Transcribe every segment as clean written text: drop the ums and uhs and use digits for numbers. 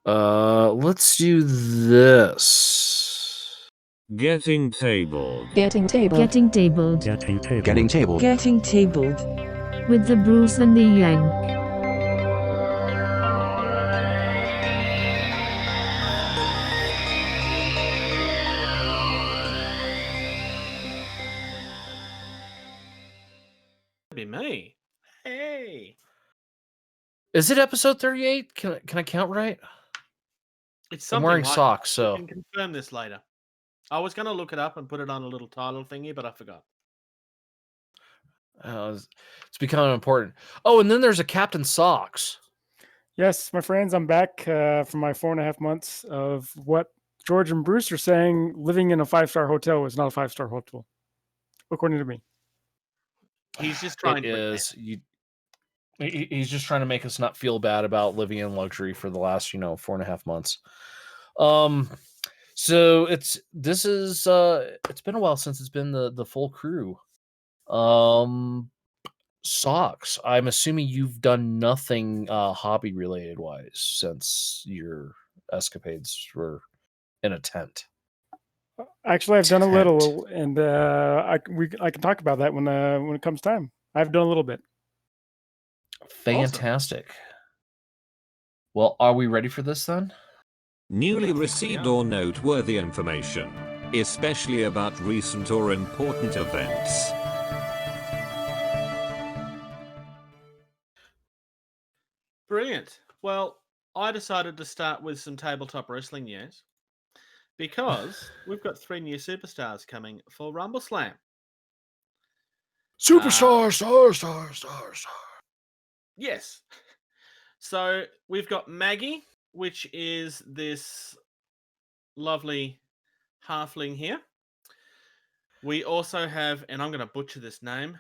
Let's do this. Getting tabled. Getting tabled. Getting tabled. Getting tabled. Getting tabled. Getting tabled. With the Bruce and the Yang. Be me. Hey. Is it episode 38? Can I count right? It's I'm something wearing like socks, that. so We can confirm this later. I was going to look it up and put it on a little title thingy, but I forgot. it's becoming important. Oh, and then there's a Captain Socks. Yes, my friends, I'm back from my 4.5 months of what George and Bruce are saying living in a 5-star hotel is not a 5-star hotel, according to me. He's just trying He's just trying to make us not feel bad about living in luxury for the last, 4.5 months. So it's been a while since it's been the full crew. Socks. I'm assuming you've done nothing hobby related wise since your escapades were in a tent. Actually, I've done a little, and I can talk about that when it comes time. I've done a little bit. Fantastic. Awesome. Well, are we ready for this then? Newly received or noteworthy information, especially about recent or important events. Brilliant. Well, I decided to start with some tabletop wrestling news because we've got 3 new superstars coming for Rumbleslam. Superstar, star. Yes. So we've got Maggie, which is this lovely halfling here. We also have, and I'm going to butcher this name,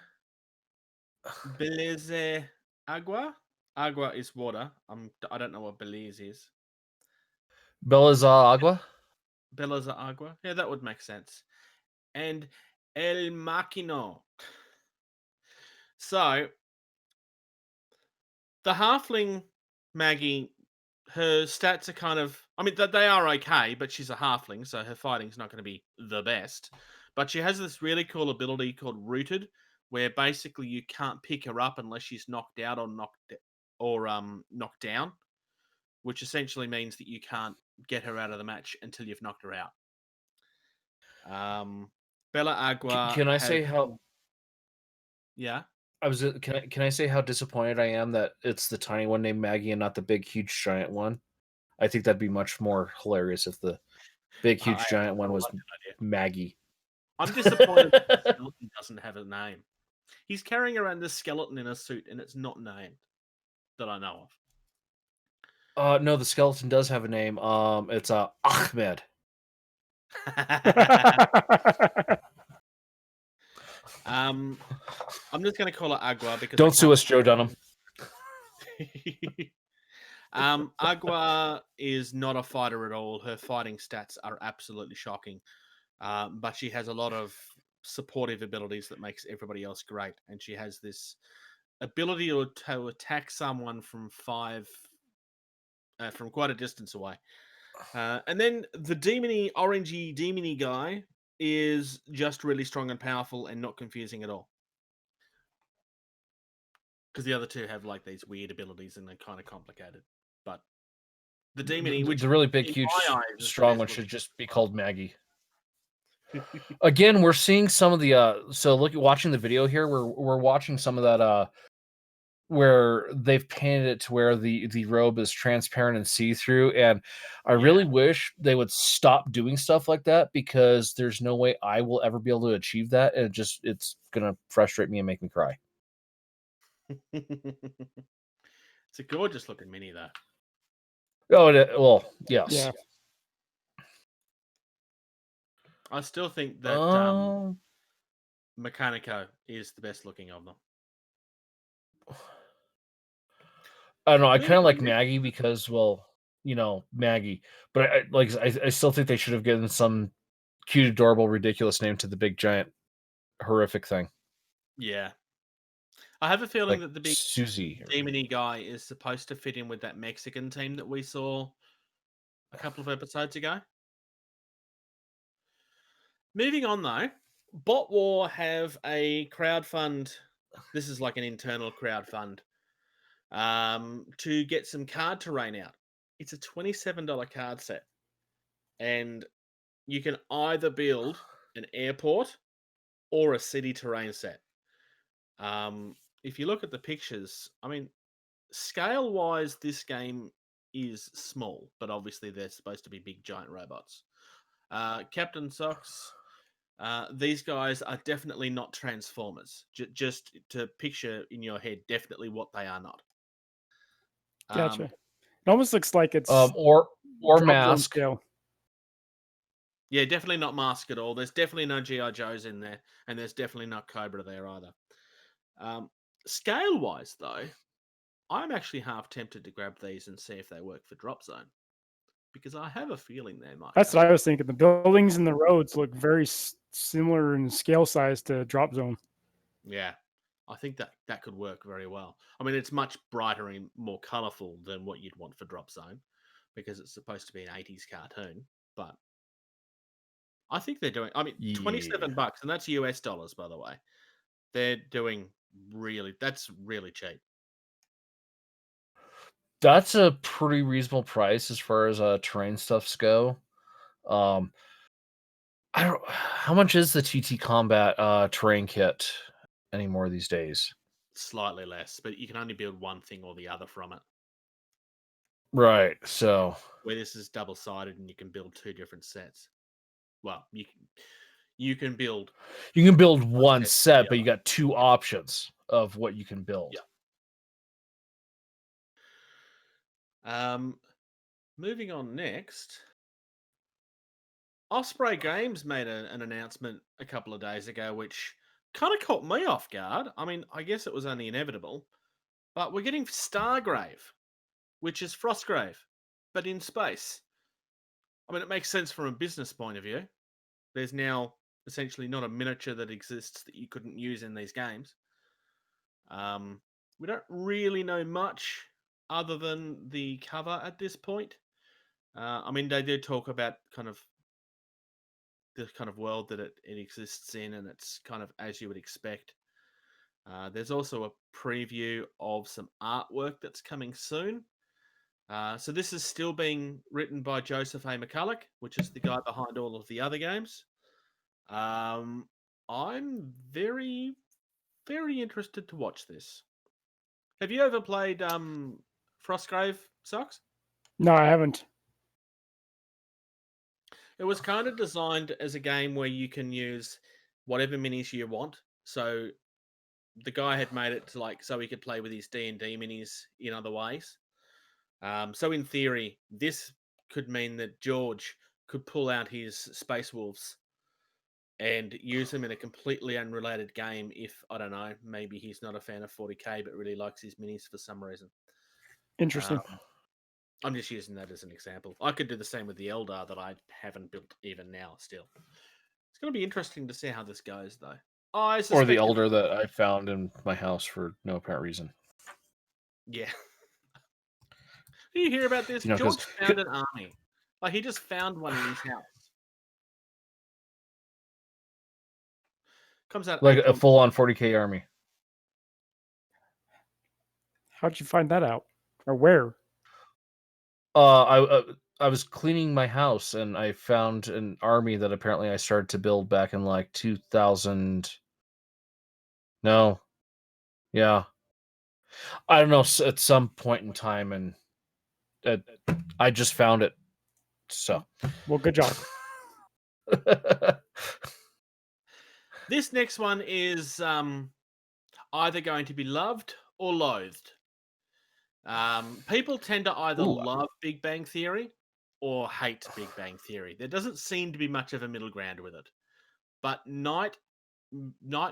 Belize Agua. Agua is water. I don't know what Belize is. Belize Agua? Belize Agua. Yeah, that would make sense. And El Machino. So, the halfling Maggie, her stats are kind of, they are okay, but she's a halfling, so her fighting's not going to be the best. But she has this really cool ability called Rooted, where basically you can't pick her up unless she's knocked out or knocked down, which essentially means that you can't get her out of the match until you've knocked her out. Bella Agua. Can I say how? Yeah. Can I say how disappointed I am that it's the tiny one named Maggie and not the big, huge, giant one? I think that'd be much more hilarious if the big, huge, giant one was Maggie. I'm disappointed that the skeleton doesn't have a name. He's carrying around this skeleton in a suit, and it's not named that I know of. No, the skeleton does have a name. It's Ahmed. I'm just going to call it Agua because don't sue us, Joe Dunham. Agua is not a fighter at all. Her fighting stats are absolutely shocking, but she has a lot of supportive abilities that makes everybody else great. And she has this ability to attack someone from from quite a distance away. And then the orangey demony guy is just really strong and powerful and not confusing at all. Because the other two have like these weird abilities and they're kind of complicated. But the demony, which the really big, huge, strong one should just be called Maggie. Again, we're seeing some of the so watching the video here, we're watching some of that where they've painted it to where the robe is transparent and see-through, and I really wish they would stop doing stuff like that, because there's no way I will ever be able to achieve that, and it's gonna frustrate me and make me cry. It's a gorgeous looking mini though. Oh, well, yes. Yeah. I still think that Mechanico is the best looking of them. I don't know. I kind of like Maggie because, Maggie. But I still think they should have given some cute, adorable, ridiculous name to the big, giant, horrific thing. Yeah. I have a feeling that the big Susie demony guy is supposed to fit in with that Mexican team that we saw a couple of episodes ago. Moving on though, Bot War have a crowdfund. This is like an internal crowdfund to get some card terrain out. It's a $27 card set, and you can either build an airport or a city terrain set. If you look at the pictures, I mean, scale wise, this game is small, but obviously they're supposed to be big giant robots. Captain Socks, these guys are definitely not Transformers. Just to picture in your head, definitely what they are not. Gotcha. It almost looks like it's or Dropzone Mask. scale. Yeah, definitely not Mask at all. There's definitely no G.I. Joes in there, and there's definitely not Cobra there either. Scale-wise, though, I'm actually half tempted to grab these and see if they work for Dropzone, because I have a feeling they might. That's what I was thinking. The buildings and the roads look very similar in scale size to Dropzone. Yeah, I think that could work very well. I mean, it's much brighter and more colourful than what you'd want for Dropzone, because it's supposed to be an 80s cartoon, but I think they're doing, I mean, $27, and that's US dollars, by the way. They're doing that's really cheap. That's a pretty reasonable price as far as terrain stuffs go. I don't. How much is the TT Combat terrain kit anymore these days? Slightly less, but you can only build one thing or the other from it. Right. So where this is double-sided and you can build two different sets. Well, you can build one set, but you got two options of what you can build. Yeah. Moving on next, Osprey Games made an announcement a couple of days ago, which kind of caught me off guard. I mean, I guess it was only inevitable, but we're getting Stargrave, which is Frostgrave, but in space. I mean, it makes sense from a business point of view. There's now essentially not a miniature that exists that you couldn't use in these games. We don't really know much other than the cover at this point. I mean, they did talk about kind of the kind of world that it exists in, and it's kind of as you would expect. There's also a preview of some artwork that's coming soon. So this is still being written by Joseph A. McCulloch, which is the guy behind all of the other games. I'm very, very interested to watch this. Have you ever played Frostgrave, Socks? No, I haven't. It was kind of designed as a game where you can use whatever minis you want. So the guy had made it to so he could play with his D&D minis in other ways. So in theory, this could mean that George could pull out his Space Wolves and use them in a completely unrelated game if, I don't know, maybe he's not a fan of 40k but really likes his minis for some reason. Interesting. I'm just using that as an example. I could do the same with the Eldar that I haven't built even now still. It's going to be interesting to see how this goes, though. Or the Elder that I found in my house for no apparent reason. Yeah. Did you hear about this? George found an army. Like, he just found one in his house. Comes out like a full-on 40k army. How'd you find that out? Or where? I was cleaning my house and I found an army that apparently I started to build back in like 2000. No. Yeah. I don't know, at some point in time, and I just found it. So. Well, good job. This next one is either going to be loved or loathed. People tend to either love Big Bang Theory or hate Big Bang Theory. There doesn't seem to be much of a middle ground with it. But Night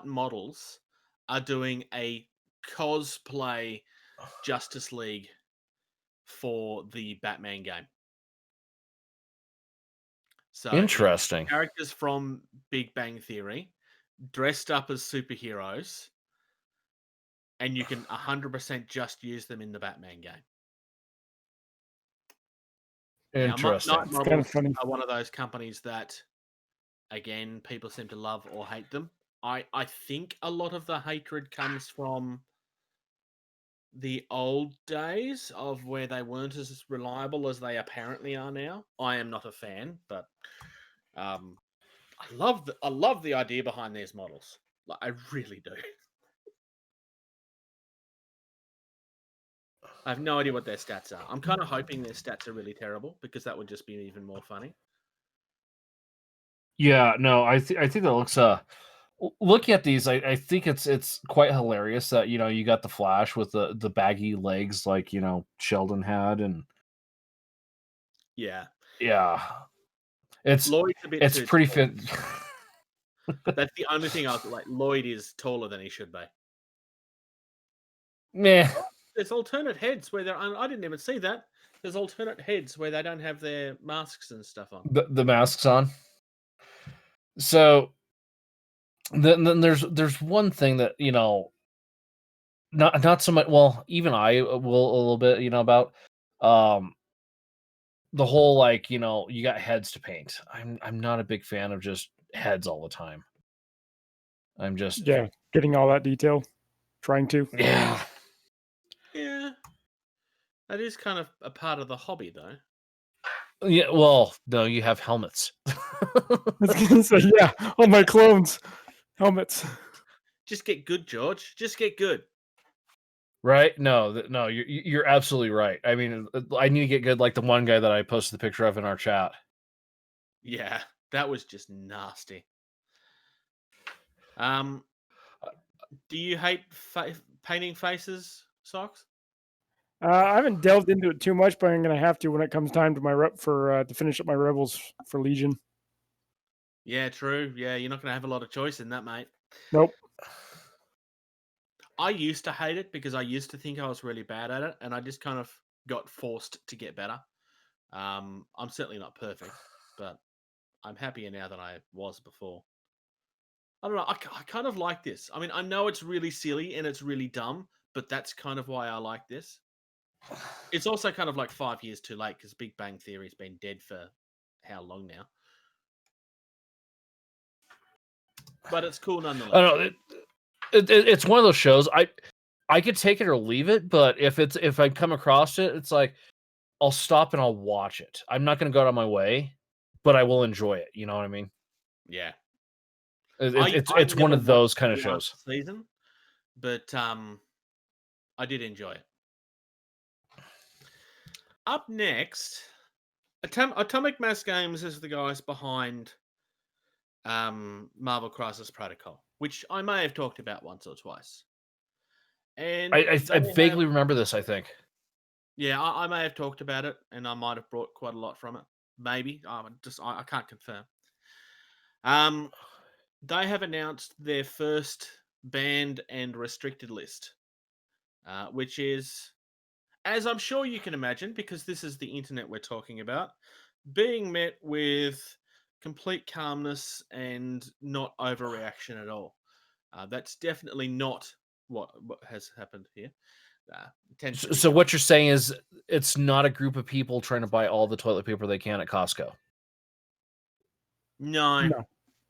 Models are doing a cosplay Justice League for the Batman game. So interesting. Characters from Big Bang Theory dressed up as superheroes, and you can 100% just use them in the Batman game. Now, Interesting. Night It's kind of Models funny. are one of those companies that, again, people seem to love or hate them. I think a lot of the hatred comes from the old days of where they weren't as reliable as they apparently are now. I am not a fan, but I love the idea behind these models. Like, I really do. I have no idea what their stats are. I'm kind of hoping their stats are really terrible because that would just be even more funny. Yeah, no, I think that looks looking at these, I think it's quite hilarious that you got the Flash with the baggy legs like Sheldon had, and Yeah, yeah, it's Lloyd's a bit it's too pretty tall. fit. That's the only thing I was like. Lloyd is taller than he should be. Meh. There's alternate heads where they're. I didn't even see that. There's alternate heads where they don't have their masks and stuff on. The masks on. So then there's one thing that not so much. Well, even I will a little bit about um the whole you got heads to paint. I'm not a big fan of just heads all the time. I'm just Yeah, getting all that detail, trying to. yeah. Yeah, that is kind of a part of the hobby, though. Yeah, well, no, you have helmets. I was gonna say, yeah, all my clones, helmets. Just get good, George. Just get good. Right? No, no, you're absolutely right. I mean, I need to get good like the one guy that I posted the picture of in our chat. Yeah, that was just nasty. Do you hate painting faces, Socks? I haven't delved into it too much, but I'm gonna have to when it comes time to my rep for to finish up my rebels for Legion. Yeah, true. Yeah, you're not going to have a lot of choice in that, mate. Nope. I used to hate it because I used to think I was really bad at it, and I just kind of got forced to get better. I'm certainly not perfect, but I'm happier now than I was before. I don't know. I kind of like this. I mean, I know it's really silly and it's really dumb, but that's kind of why I like this. It's also kind of like 5 years too late because Big Bang Theory's been dead for how long now? But it's cool nonetheless. I don't know. It's one of those shows. I could take it or leave it, but if I come across it, it's like I'll stop and I'll watch it. I'm not going to go out of my way, but I will enjoy it. You know what I mean? Yeah. It's one of those kind of shows. Season, but I did enjoy it. Up next, Atomic Mass Games is the guys behind Marvel Crisis Protocol, which I may have talked about once or twice. And I vaguely remember this, I think. Yeah, I may have talked about it, and I might have brought quite a lot from it. Maybe. I can't confirm. They have announced their first banned and restricted list, which is, as I'm sure you can imagine, because this is the internet we're talking about, being met with complete calmness and not overreaction at all. That's definitely not what has happened here. So what you're saying is it's not a group of people trying to buy all the toilet paper they can at Costco. No.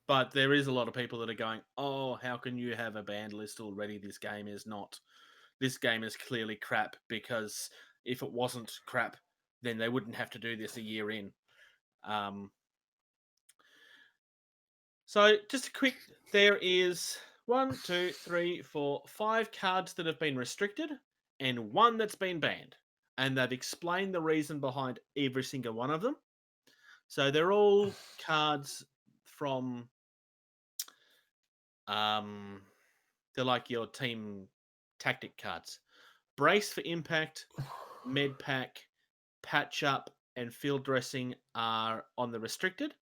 But there is a lot of people that are going, oh, how can you have a banned list already? This game is clearly crap, because if it wasn't crap, then they wouldn't have to do this a year in. So just a quick, there is 1, 2, 3, 4, 5 cards that have been restricted and 1 that's been banned. And they've explained the reason behind every single one of them. So they're all cards from, they're like your team tactic cards. Brace for Impact, Med Pack, Patch Up, and Field Dressing are on the restricted.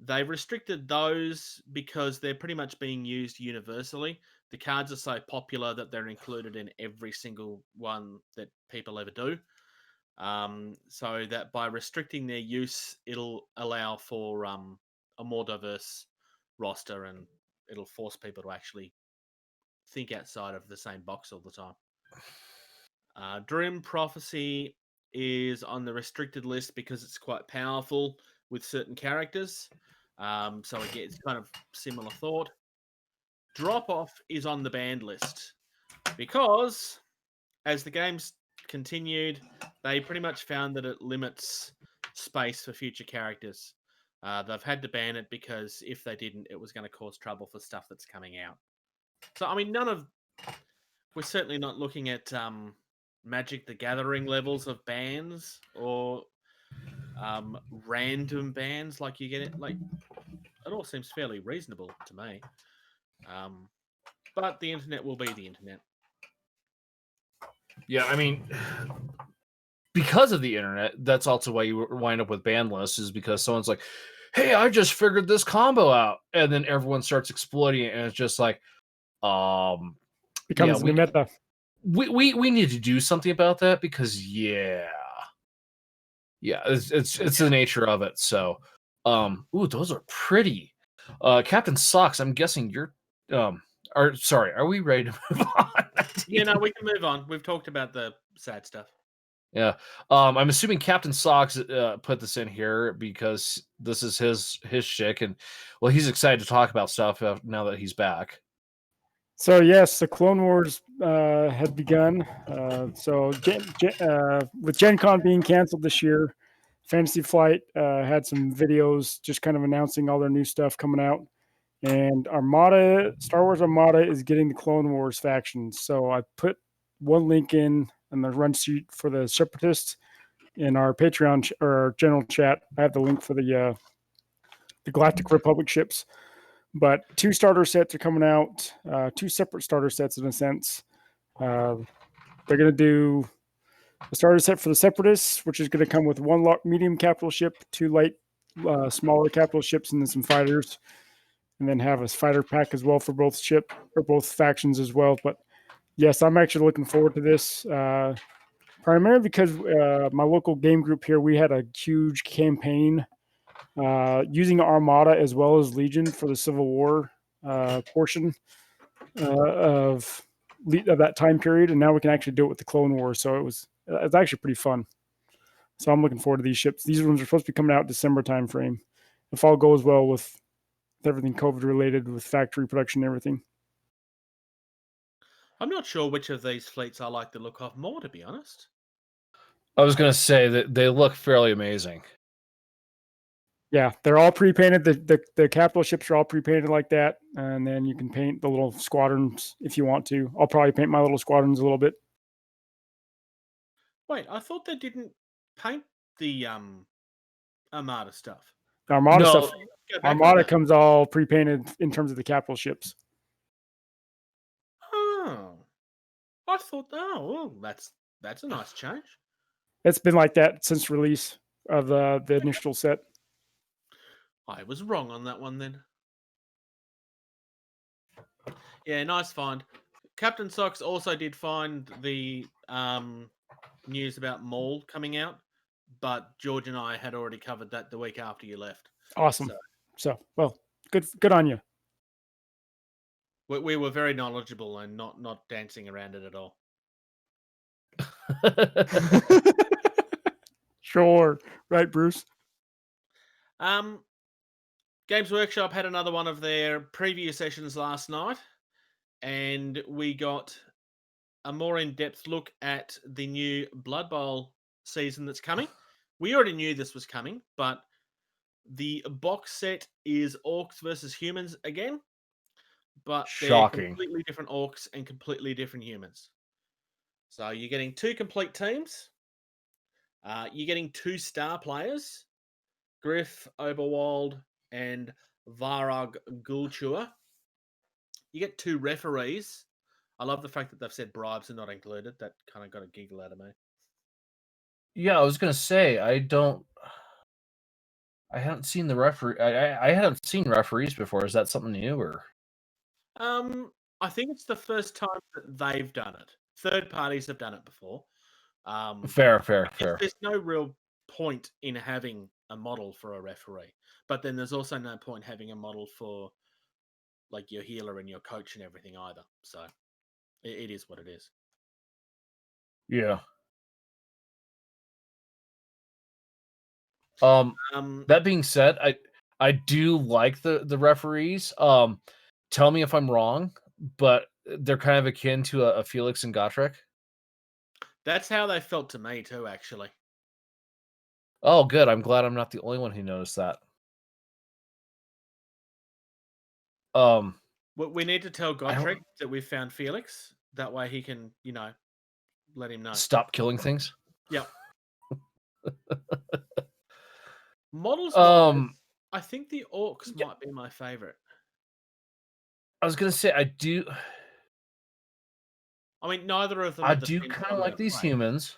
They've restricted those because they're pretty much being used universally. The cards are so popular that they're included in every single one that people ever do. So that by restricting their use, it'll allow for a more diverse roster, and it'll force people to actually think outside of the same box all the time. Dream Prophecy, is on the restricted list because it's quite powerful with certain characters. So again, it's kind of similar thought. Drop off is on the banned list because as the game's continued, they pretty much found that it limits space for future characters. They've had to ban it because if they didn't, it was going to cause trouble for stuff that's coming out. So, I mean, we're certainly not looking at Magic the Gathering levels of bans or random bans like you get it. Like, it all seems fairly reasonable to me. But the internet will be the internet. Yeah, I mean, because of the internet, that's also why you wind up with ban lists, is because someone's like, hey, I just figured this combo out. And then everyone starts exploiting it, and it's just like, Becomes the meta. We need to do something about that because it's the nature of it. So, those are pretty. Captain Socks, I'm guessing you're are we ready to move on? Yeah, no, we can move on. We've talked about the sad stuff. Yeah. I'm assuming Captain Socks put this in here because this is his shtick, and well, he's excited to talk about stuff now that he's back. So yes, the Clone Wars had begun. So with Gen Con being canceled this year, Fantasy Flight had some videos just kind of announcing all their new stuff coming out. And Star Wars Armada is getting the Clone Wars factions. So I put one link in the run sheet for the Separatists in our Patreon or our general chat. I have the link for the Galactic Republic ships. But 2 starter sets are coming out, 2 separate starter sets in a sense. They're going to do a starter set for the Separatists, which is going to come with 1 medium capital ship, 2 light, smaller capital ships, and then some fighters. And then have a fighter pack as well for both factions as well. But yes, I'm actually looking forward to this, primarily because my local game group here, we had a huge campaign using Armada as well as Legion for the Civil War portion of that time period, and now we can actually do it with the Clone Wars. So it's actually pretty fun. So I'm looking forward to these ships. These ones are supposed to be coming out December timeframe, if all goes well with everything COVID related, with factory production and everything. I'm not sure which of these fleets I like the look of more, to be honest. I was going to say that they look fairly amazing. Yeah, they're all pre-painted. The capital ships are all pre-painted like that, and then you can paint the little squadrons if you want to. I'll probably paint my little squadrons a little bit. Wait, I thought they didn't paint the Armada stuff. The Armada comes all pre-painted in terms of the capital ships. Oh, I thought. Oh, that's a nice change. It's been like that since release of the initial set. I was wrong on that one then. Yeah, nice find. Captain Socks also did find the news about Maul coming out, but George and I had already covered that the week after you left. Awesome. So well, good on you. We were very knowledgeable and not dancing around it at all. Sure. Right, Bruce? Games Workshop had another one of their preview sessions last night, and we got a more in-depth look at the new Blood Bowl season that's coming. We already knew this was coming, but the box set is Orcs versus Humans again, but Shocking. They're completely different Orcs and completely different Humans. So you're getting 2 complete teams. You're getting 2 star players, Griff Oberwald and Varag Gulchur. You get 2 referees. I love the fact that they've said bribes are not included. That kind of got a giggle out of me. Yeah, I was gonna say I haven't seen the referee. I hadn't seen referees before. Is that something new or? I think it's the first time that they've done it. Third parties have done it before. Fair. There's no real point in having a model for a referee, but then there's also no point having a model for like your healer and your coach and everything either. So it is what it is. Yeah. That being said, I do like the referees. Tell me if I'm wrong, but they're kind of akin to a Felix and Gotrek. That's how they felt to me too, actually. Oh, good. I'm glad I'm not the only one who noticed that. We need to tell I don't- Gotrek that we found Felix. That way he can, let him know. Stop killing things. Yep. Models I think the orcs might be my favorite. I was gonna say I do. I mean, neither of them. I do kind of like these humans.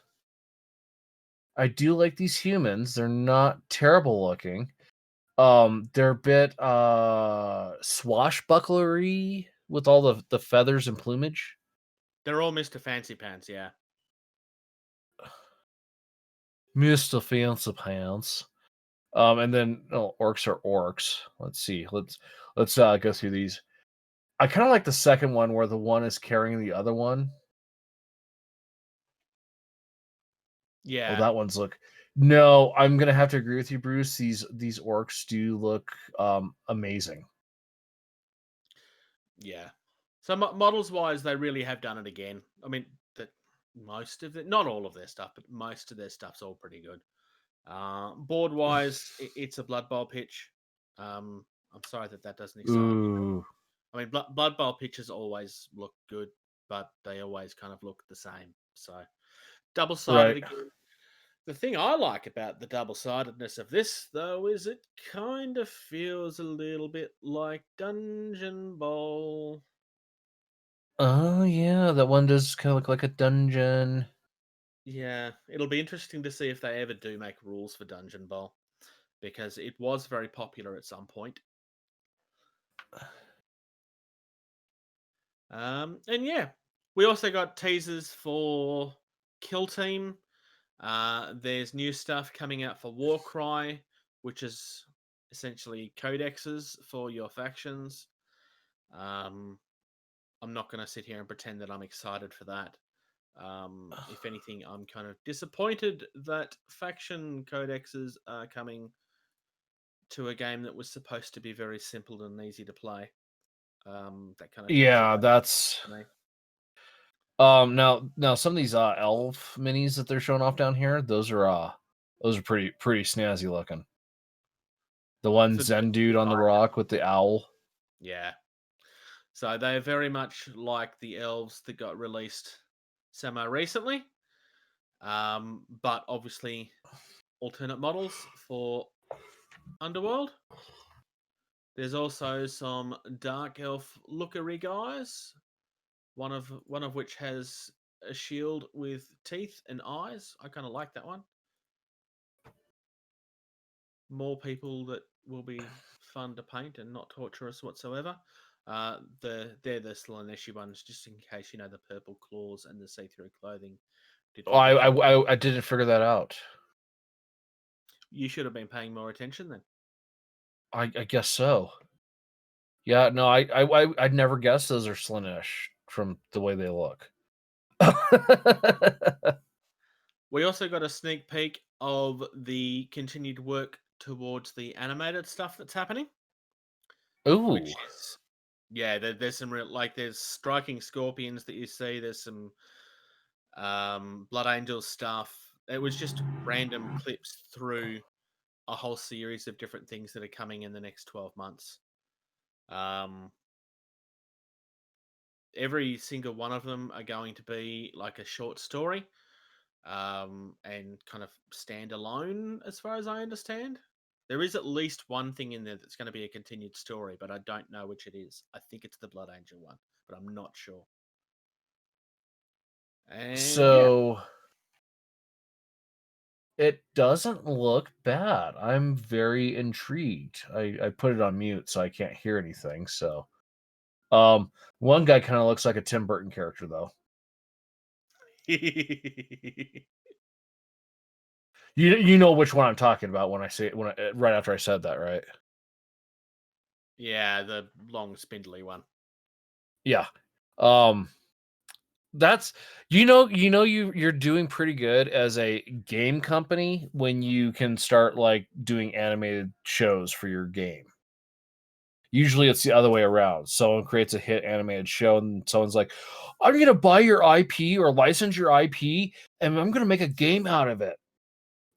I do like these humans. They're not terrible looking. They're a bit swashbucklery with all the feathers and plumage. They're all Mr. Fancy Pants, yeah. Mr. Fancy Pants. And then orcs are orcs. Let's see. Let's go through these. I kind of like the second one where the one is carrying the other one. Yeah. Oh, that one's look. No, I'm gonna have to agree with you, Bruce. These orcs do look amazing. Yeah. So models wise, they really have done it again. I mean, most of it, not all of their stuff, but most of their stuff's all pretty good. Board wise, it's a Blood Bowl pitch. I'm sorry that doesn't excite me. I mean, Blood Bowl pitches always look good, but they always kind of look the same. So double-sided again. The thing I like about the double-sidedness of this, though, is it kind of feels a little bit like Dungeon Bowl. Oh, yeah, that one does kind of look like a dungeon. Yeah, it'll be interesting to see if they ever do make rules for Dungeon Bowl, because it was very popular at some point. And yeah, we also got teasers for Kill Team. There's new stuff coming out for Warcry, which is essentially codexes for your factions. I'm not going to sit here and pretend that I'm excited for that. If anything, I'm kind of disappointed that faction codexes are coming to a game that was supposed to be very simple and easy to play. That kind of that's now some of these elf minis that they're showing off down here, those are pretty snazzy looking. The one Zen dude on the rock with the owl. Yeah. So they're very much like the elves that got released semi recently. But obviously alternate models for Underworld. There's also some dark elf lookery guys. One of which has a shield with teeth and eyes. I kind of like that one. More people that will be fun to paint and not torturous whatsoever. They're the Slaneshi ones, just in case the purple claws and the see-through clothing. I didn't figure that out. You should have been paying more attention then. I guess so. Yeah, no, I'd never guessed those are Slaanesh from the way they look. We also got a sneak peek of the continued work towards the animated stuff that's happening. Ooh. There's some real, there's striking scorpions that you see. There's some Blood Angel stuff. It was just random clips through a whole series of different things that are coming in the next 12 months. Every single one of them are going to be like a short story, and kind of stand alone, as far as I understand. There is at least one thing in there that's going to be a continued story, but I don't know which it is. I think it's the Blood Angel one, but I'm not sure. And it doesn't look bad. I'm very intrigued. I put it on mute so I can't hear anything. So, one guy kind of looks like a Tim Burton character, though. You know which one I'm talking about when I say right after I said that, right? Yeah, the long spindly one. Yeah. That's you're doing pretty good as a game company when you can start like doing animated shows for your game. Usually it's the other way around. Someone creates a hit animated show and someone's like, I'm gonna buy your IP or license your IP and I'm gonna make a game out of it.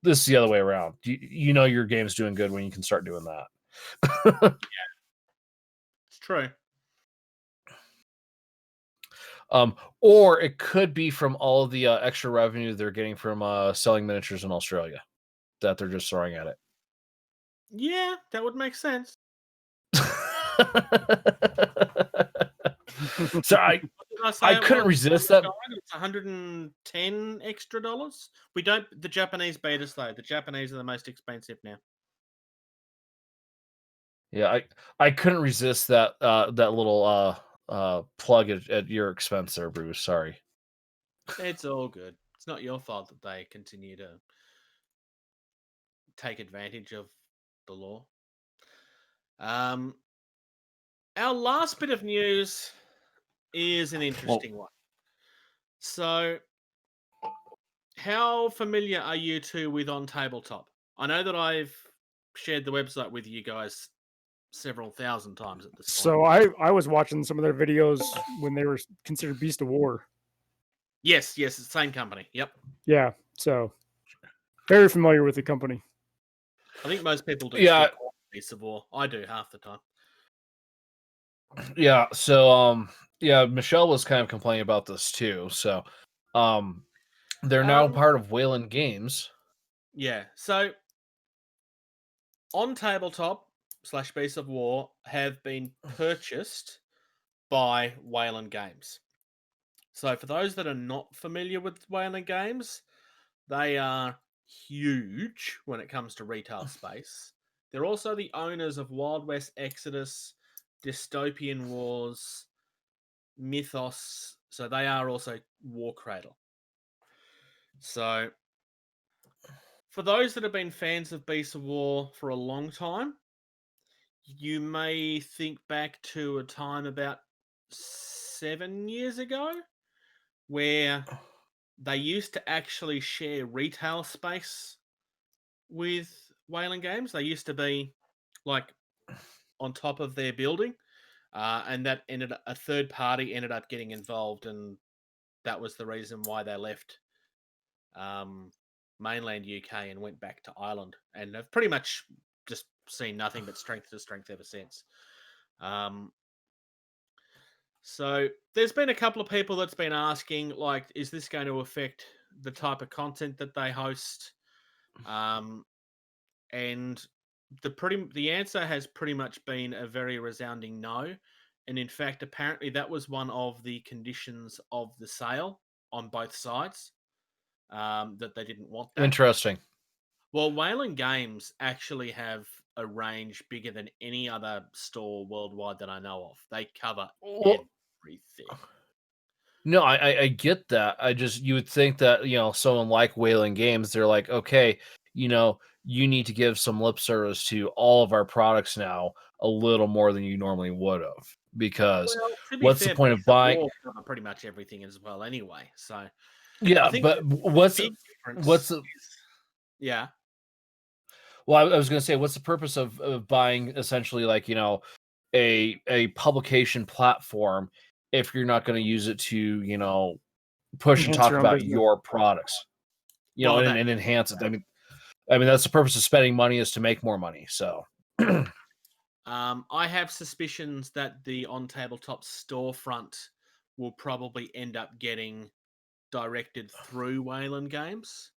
This is the other way around. You know your game's doing good when you can start doing that. It's true. Or it could be from all of the extra revenue they're getting from selling miniatures in Australia that they're just throwing at it. Yeah, that would make sense. So What did I say I it couldn't was? resist On the that. guide? It's 110 extra dollars. We don't. The Japanese beat us though. The Japanese are the most expensive now. Yeah, I couldn't resist that that little plug at your expense there, Bruce. Sorry. It's all good. It's not your fault that they continue to take advantage of the law. Our last bit of news is an interesting one. So, how familiar are you two with On Tabletop? I know that I've shared the website with you guys several thousand times at this point. So I was watching some of their videos when they were considered Beast of War. Yes, it's the same company. Yep. Yeah, so very familiar with the company. I think most people do. Yeah. still call it Beast of War. I do half the time. Yeah, so yeah, Michelle was kind of complaining about this too. So they're now part of Wayland Games. Yeah. So On Tabletop / Beast of War have been purchased by Wayland Games. So for those that are not familiar with Wayland Games, they are huge when it comes to retail space. They're also the owners of Wild West Exodus, Dystopian Wars, Mythos. So they are also War Cradle. So for those that have been fans of Beast of War for a long time, you may think back to a time about 7 years ago where they used to actually share retail space with Wayland Games. They used to be like on top of their building, and that a third party ended up getting involved, and that was the reason why they left mainland UK and went back to Ireland, and have pretty much just seen nothing but strength to strength ever since. So there's been a couple of people that's been asking, like, is this going to affect the type of content that they host? And the answer has pretty much been a very resounding no. And in fact, apparently that was one of the conditions of the sale on both sides, that they didn't want that. Interesting. Well, Wayland Games actually have a range bigger than any other store worldwide that I know of. They cover everything. No, I get that. You would think that, someone like Wayland Games, they're like, okay, you need to give some lip service to all of our products now a little more than you normally would have. Because to be what's fair, the point of Beast of buying? War cover pretty much everything as well, anyway. So Yeah, I think but what's big difference what's the yeah. well, I was going to say, what's the purpose of buying essentially like, a publication platform if you're not going to use it to, push and Enhance talk your own about business. your products, Well, and enhance it. I mean, that's the purpose of spending money, is to make more money. So, I have suspicions that the On Tabletop storefront will probably end up getting directed through Wayland Games.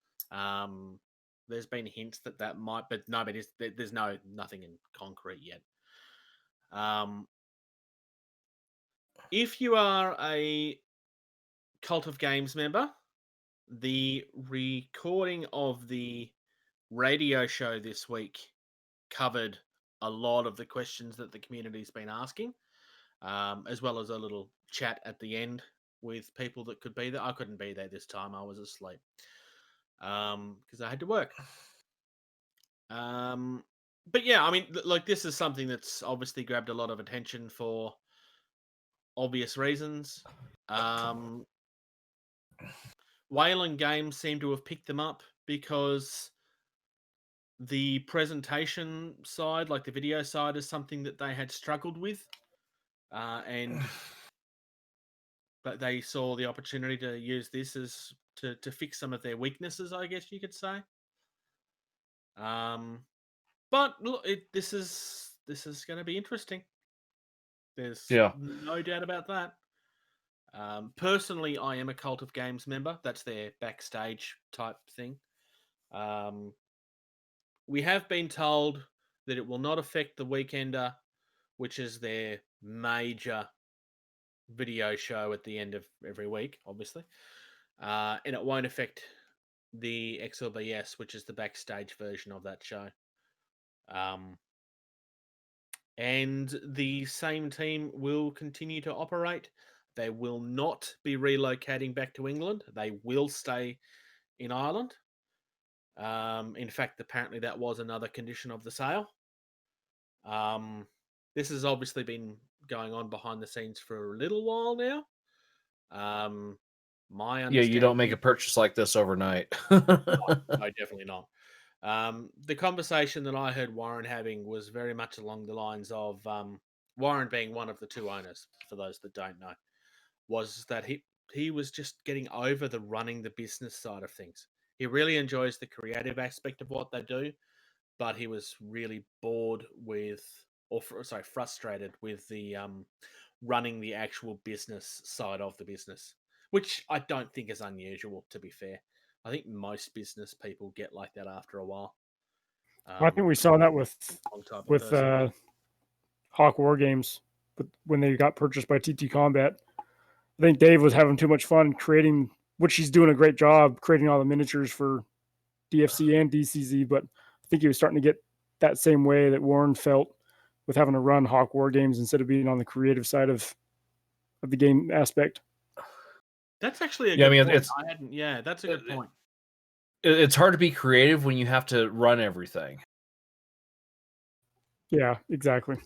There's been hints that might, but no, but there's nothing in concrete yet. If you are a Cult of Games member, the recording of the radio show this week covered a lot of the questions that the community's been asking, as well as a little chat at the end with people that could be there. I couldn't be there this time. I was asleep because I had to work. But yeah, I mean, like, this is something that's obviously grabbed a lot of attention for obvious reasons. Wayland Games seem to have picked them up because the presentation side, like the video side, is something that they had struggled with, and but they saw the opportunity to use this as to fix some of their weaknesses, I guess you could say. But look, this is going to be interesting. There's Yeah. no doubt about that. Personally, I am a Cult of Games member. That's their backstage type thing. We have been told that it will not affect the Weekender, which is their major video show at the end of every week, obviously. And it won't affect the XLBS, which is the backstage version of that show. And the same team will continue to operate. They will not be relocating back to England. They will stay in Ireland. In fact, apparently that was another condition of the sale. This has obviously been going on behind the scenes for a little while now. My Yeah, understanding, you don't make a purchase like this overnight. no, definitely not. The conversation that I heard Warren having was very much along the lines of Warren being one of the two owners, for those that don't know, was that he was just getting over the running the business side of things. He really enjoys the creative aspect of what they do, but he was really bored with, frustrated with the running the actual business side of the business, which I don't think is unusual, to be fair. I think most business people get like that after a while. I think we saw that with Wrong type of person. Hawk War Games, but when they got purchased by TT Combat, I think Dave was having too much fun creating, which he's doing a great job creating all the miniatures for DFC and DCZ. But I think he was starting to get that same way that Warren felt with having to run Hawk War Games instead of being on the creative side of the game aspect. That's actually a Yeah, I good mean, point. it's That's a good point. it's hard to be creative when you have to run everything. Yeah, exactly.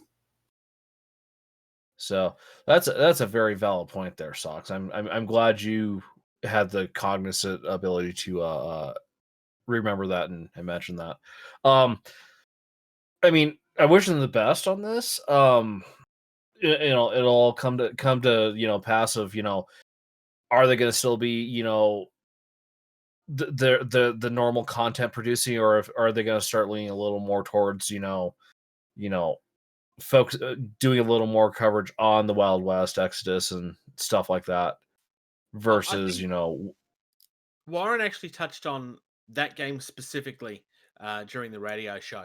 So that's a very valid point there, Socks. I'm glad you had the cognizant ability to remember that and mention that. I mean, I wish them the best on this. It'll all come to pass of, are they going to still be, the normal content producing, or are they going to start leaning a little more towards, folks doing a little more coverage on the Wild West, Exodus, and stuff like that, versus Warren actually touched on that game specifically during the radio show,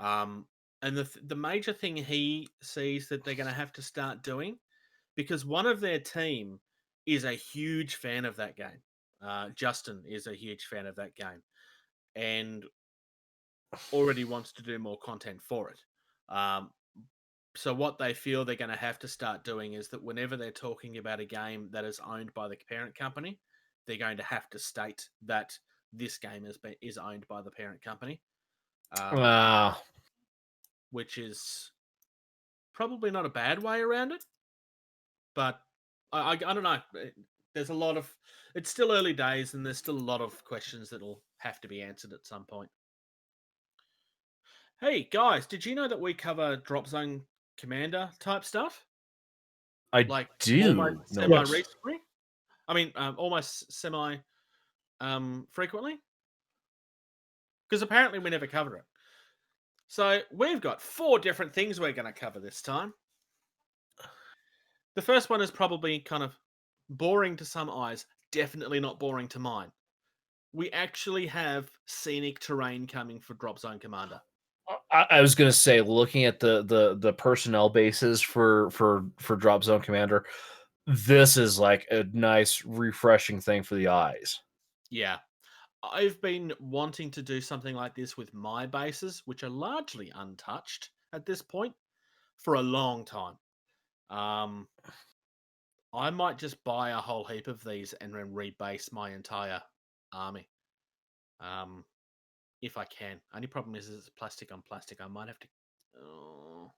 and the major thing he sees that they're going to have to start doing, because one of their team is a huge fan of that game. Justin is a huge fan of that game, and already wants to do more content for it. So what they feel they're going to have to start doing is that whenever they're talking about a game that is owned by the parent company, they're going to have to state that this game is owned by the parent company, which is probably not a bad way around it. But I don't know. There's a lot of, it's still early days, and there's still a lot of questions that will have to be answered at some point. Hey guys, did you know that we cover Dropzone Commander type stuff? I Like do almost know semi this. recently. I mean, almost semi frequently, because apparently we never cover it. So we've got 4 different things we're going to cover this time. The first one is probably kind of boring to some eyes, definitely not boring to mine. We actually have scenic terrain coming for Dropzone Commander. I was gonna say, looking at the personnel bases for Dropzone Commander, this is like a nice, refreshing thing for the eyes. Yeah. I've been wanting to do something like this with my bases, which are largely untouched at this point, for a long time. I might just buy a whole heap of these and then rebase my entire army. If I can. Only problem is it's plastic on plastic. I might have to. Oh,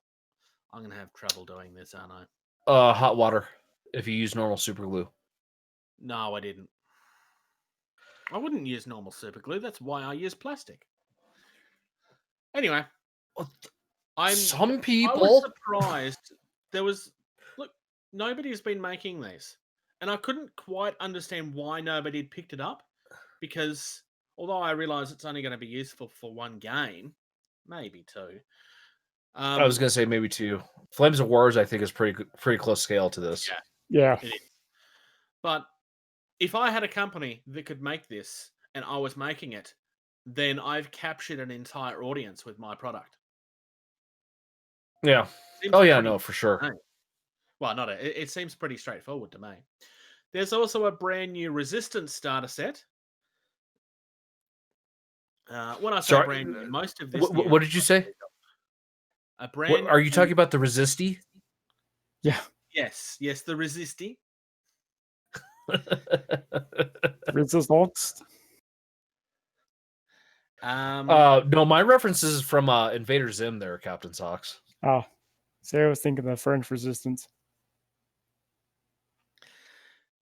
I'm gonna have trouble doing this, aren't I? Hot water. If you use normal super glue. No, I didn't. I wouldn't use normal super glue. That's why I use plastic. Anyway, Some I was people. surprised. Look, nobody's been making these, and I couldn't quite understand why nobody had picked it up. Because although I realize it's only going to be useful for one game, maybe two. I was gonna say maybe 2. Flames of Wars, I think, is pretty close scale to this. Yeah. It is. But if I had a company that could make this and I was making it, then I've captured an entire audience with my product. Yeah. Seems Oh yeah, pretty no, for sure. plain. Well, it seems pretty straightforward to me. There's also a brand new Resistance starter set. When I say Sorry, brand new, most of this. What did you say? A brand. Are you talking about the Resisty? Yeah. Yes, the Resisty. Resistance. No, my reference is from Invader Zim there, Captain Socks. Oh, so I was thinking the French Resistance.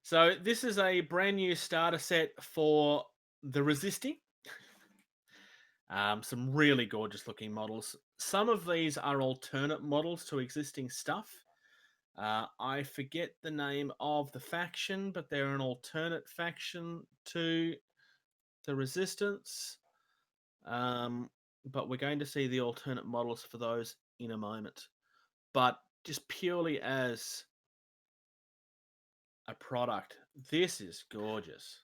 So this is a brand new starter set for the Resisty. Some really gorgeous looking models. Some of these are alternate models to existing stuff. I forget the name of the faction, but they're an alternate faction to the Resistance. But we're going to see the alternate models for those in a moment. But just purely as a product, this is gorgeous.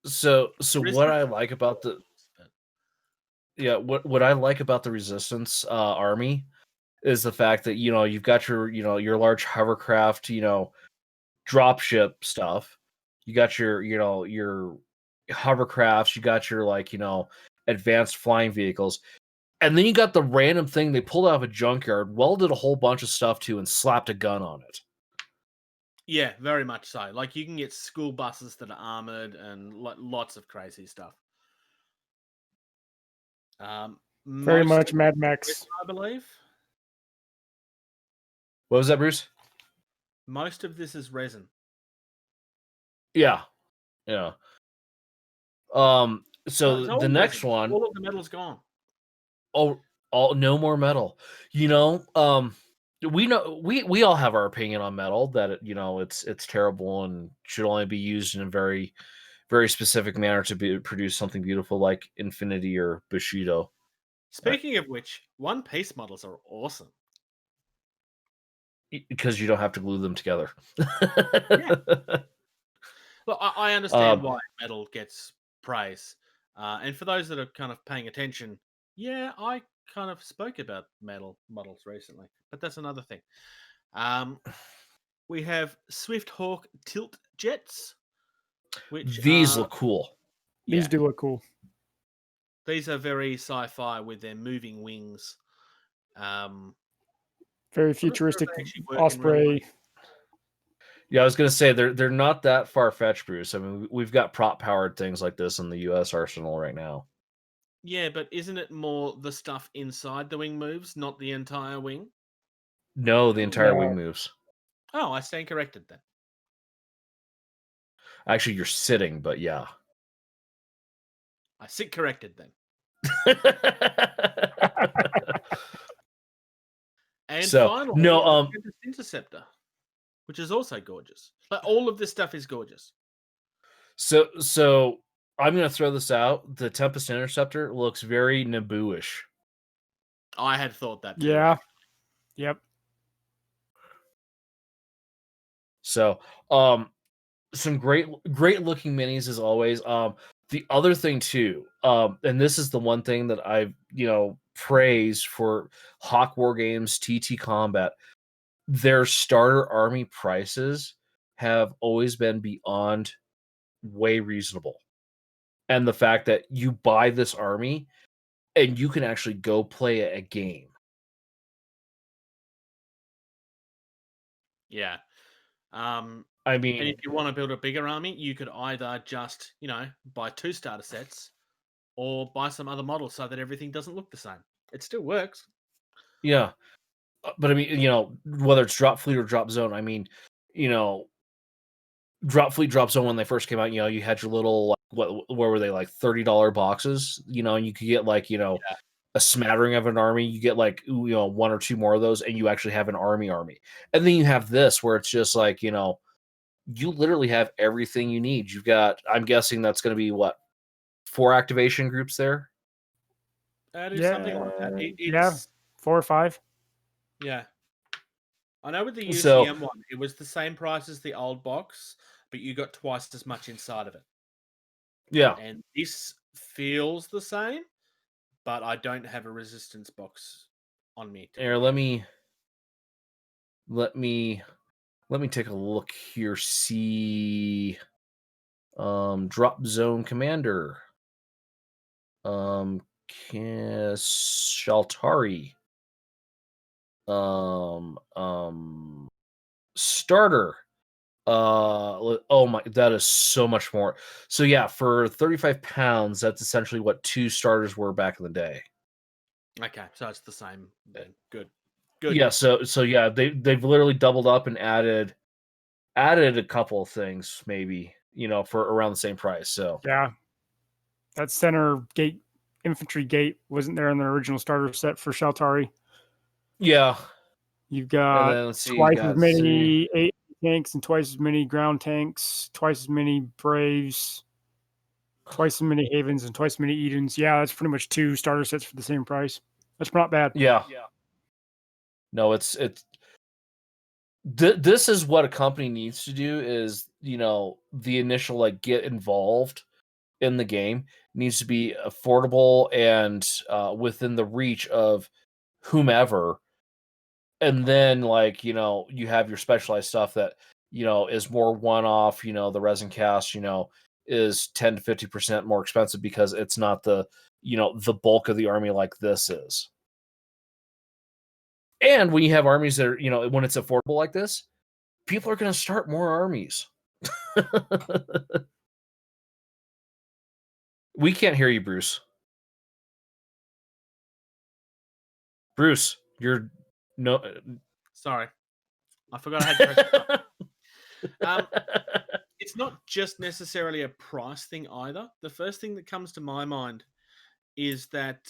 So what I like about the what I like about the Resistance army is the fact that you've got your large hovercraft, dropship stuff. You got your hovercrafts, you got your advanced flying vehicles. And then you got the random thing they pulled out of a junkyard, welded a whole bunch of stuff to, and slapped a gun on it. Yeah, very much so. Like you can get school buses that are armored and lots of crazy stuff. Very much Mad Max, I believe. What was that, Bruce? Most of this is resin. Yeah. So the next one, all of the metal's gone. Oh, no more metal. We know we all have our opinion on metal that it's terrible and should only be used in a very, very specific manner to produce something beautiful like Infinity or Bushido. Speaking of which, One Piece models are awesome because you don't have to glue them together. Yeah. Well, I understand why metal gets praise, and for those that are kind of paying attention, yeah, I kind of spoke about metal models recently, but that's another thing. We have Swift Hawk tilt jets, which these look cool. These do look cool. These are very sci-fi with their moving wings. Very futuristic Osprey. Yeah, I was gonna say they're not that far-fetched, Bruce. I mean, we've got prop-powered things like this in the U.S. arsenal right now. Yeah, but isn't it more the stuff inside the wing moves, not the entire wing? No, the entire wing moves. Oh, I stand corrected then. Actually, you're sitting, but yeah. I sit corrected then. And so, finally, no, Interceptor, which is also gorgeous. But all of this stuff is gorgeous. So I'm going to throw this out. The Tempest Interceptor looks very Naboo-ish. I had thought that too. Yeah. Yep. So, some great looking minis as always. The other thing too, and this is the one thing that I've praise for Hawk War Games, TT Combat. Their starter army prices have always been beyond way reasonable. And the fact that you buy this army and you can actually go play a game. Yeah. I mean, and if you want to build a bigger army, you could either just, buy 2 starter sets or buy some other models so that everything doesn't look the same. It still works. Yeah. But I mean, whether it's Drop Fleet or Drop Zone, I mean, Drop Fleet, Drop Zone, when they first came out, you had your little what were they, like $30 boxes? You know, and you could get like, you know, a smattering of an army. You get like, you know, 1 or 2 more of those, and you actually have an army. And then you have this where it's just like, you know, you literally have everything you need. You've got, I'm guessing that's going to be what, 4 activation groups there. Something like that. Yeah, 4 or 5. Yeah. I know with the UCM So- one, it was the same price as the old box, but you got twice as much inside of it. Yeah. And this feels the same, but I don't have a resistance box on me. Here, let me take a look here. See, Dropzone Commander, Shaltari, starter. Oh my, that is so much more. So yeah, for 35 pounds, that's essentially what 2 starters were back in the day. Okay, so it's the same then. Good. Yeah, so yeah, they've literally doubled up and added a couple of things, maybe, you know, for around the same price. So Yeah. That center gate, infantry gate, wasn't there in the original starter set for Shaltari. yeah, You've and got then let's see, you twice got as many 8 tanks and twice as many ground tanks, twice as many Braves, twice as many Havens, and twice as many Edens. Yeah, that's pretty much 2 starter sets for the same price. That's not bad. Yeah. No, this is what a company needs to do, is, you know, the initial like get involved in the game needs to be affordable and within the reach of whomever. And then, like, you know, you have your specialized stuff that, you know, is more one-off. You know, the resin cast, you know, is 10 to 50% more expensive because it's not the, you know, the bulk of the army like this is. And when you have armies that are, you know, when it's affordable like this, people are going to start more armies. We can't hear you, Bruce. Bruce, you're no. Sorry. I forgot I had to press it's not just necessarily a price thing either. The first thing that comes to my mind is that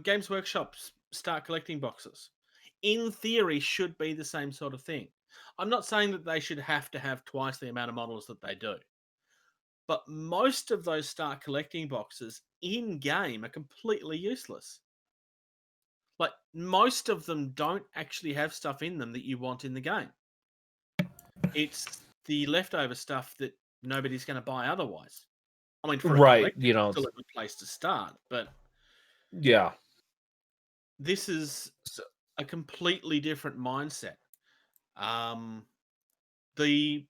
Games Workshop's start collecting boxes. In theory, should be the same sort of thing. I'm not saying that they should have to have twice the amount of models that they do. But most of those start collecting boxes in game are completely useless. Like, most of them don't actually have stuff in them that you want in the game. It's the leftover stuff that nobody's going to buy otherwise. I mean, for a Right, collector, you know, it's still a good place to start, but yeah. this is a completely different mindset. The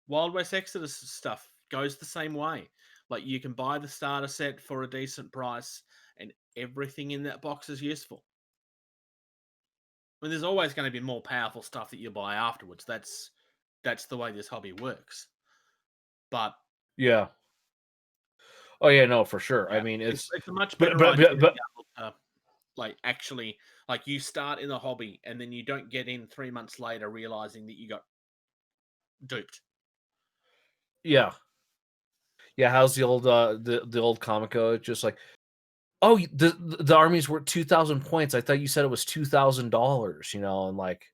Wild West Exodus stuff goes the same way. Like, you can buy the starter set for a decent price, and everything in that box is useful. I mean, there's always going to be more powerful stuff that you buy afterwards. That's the way this hobby works. But Yeah. Oh yeah, no, for sure. yeah, I mean, it's a much better idea to be but able to, like, actually, like, you start in the hobby and then you don't get in 3 months later realizing that you got duped. yeah. Yeah, how's the old the old Comico? Just like, oh, the army's worth 2,000 points. I thought you said it was $2,000, you know, and like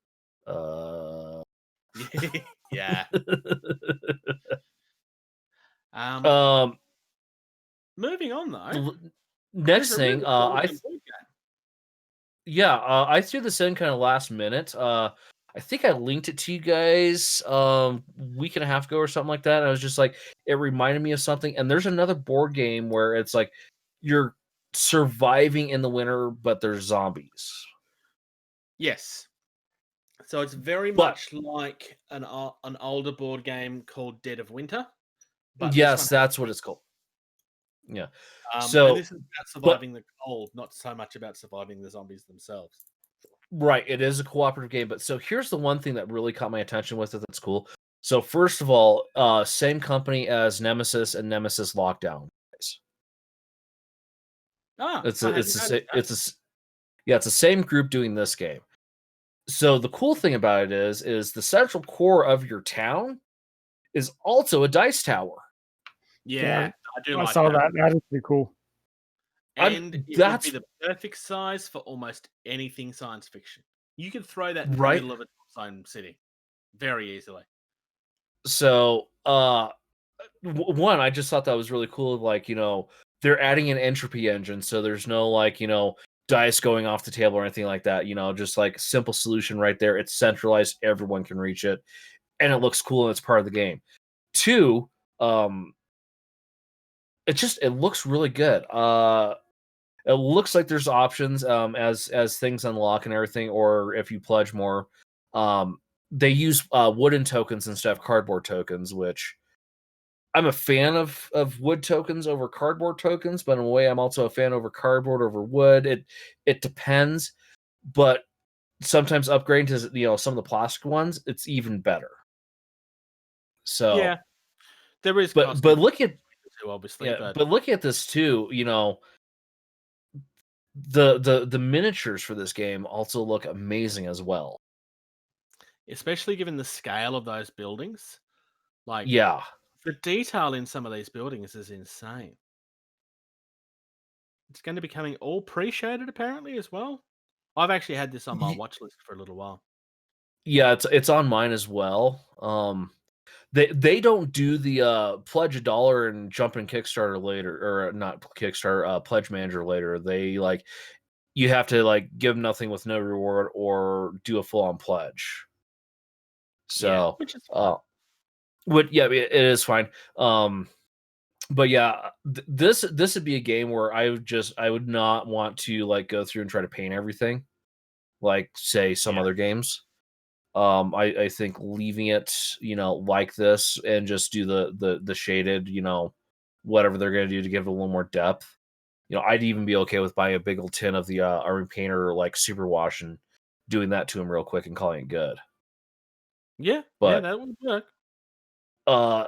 Yeah. Moving on though. Next there's a thing, really cool I looking board game. yeah, I threw this in kind of last minute. I think I linked it to you guys week and a half ago or something like that. And I was just like, it reminded me of something. And there's another board game where it's like you're surviving in the winter, but there's zombies. Yes. So it's very much like an older board game called Dead of Winter. But yes, that's what it's called. Yeah. So this is about surviving the cold, not so much about surviving the zombies themselves. Right. It is a cooperative game. But so here's the one thing that really caught my attention with it that's cool. So first of all, same company as Nemesis and Nemesis Lockdown. It's the same group doing this game. So the cool thing about it is the central core of your town is also a dice tower. Yeah, I do I like saw that. that. That is pretty cool. And it would be That's the perfect size for almost anything science fiction. You could throw that in the right. middle of a zone city very easily. So, one, I just thought that was really cool. Like, they're adding an entropy engine, so there's no like, dice going off the table or anything like that. Just like simple solution right there. It's centralized, everyone can reach it, and it looks cool and it's part of the game. Two, it looks really good. It looks like there's options as things unlock and everything, or if you pledge more. They use wooden tokens instead of cardboard tokens, which I'm a fan of wood tokens over cardboard tokens, but in a way I'm also a fan over cardboard over wood. It depends, but sometimes upgrading to some of the plastic ones, it's even better. So Yeah, there is but cost look at too, obviously, but but look at this too. The miniatures for this game also look amazing as well. especially given the scale of those buildings, like Yeah. the detail in some of these buildings is insane. It's going to be coming all pre-shaded apparently as well. I've actually had this on my watch list for a little while. Yeah, it's on mine as well. They don't do the pledge $1 and jump in Kickstarter later, or not Kickstarter, Pledge Manager later. They like you have to like give nothing with no reward or do a full on pledge. So which is fine. it is fine. But yeah, this would be a game where I would not want to like go through and try to paint everything, like say some Yeah. other games. I think leaving it, like this and just do the shaded, whatever they're gonna do to give it a little more depth. I'd even be okay with buying a big old tin of the Army Painter like superwash and doing that to him real quick and calling it good. Yeah, But that would work. uh,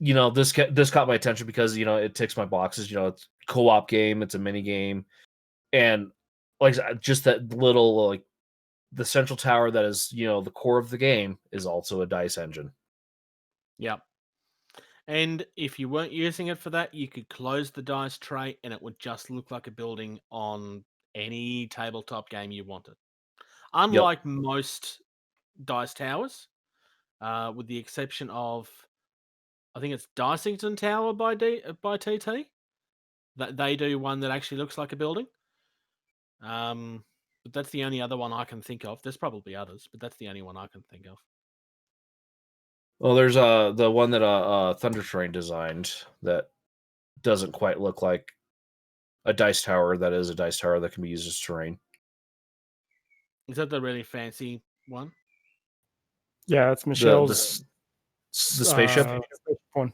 this caught my attention because it ticks my boxes. It's a co-op game, it's a mini game, and like just that little like the central tower that is the core of the game is also a dice engine. Yep. And if you weren't using it for that, you could close the dice tray and it would just look like a building on any tabletop game you wanted. Yep. Unlike most dice towers, with the exception of, I think it's Dicington Tower by TT, that they do one that actually looks like a building. But that's the only other one I can think of. There's probably others, but that's the only one I can think of. Well, there's the one that Thunder Train designed that doesn't quite look like a dice tower. That is a dice tower that can be used as terrain. Is that the really fancy one? Yeah, it's Michel's The spaceship. one.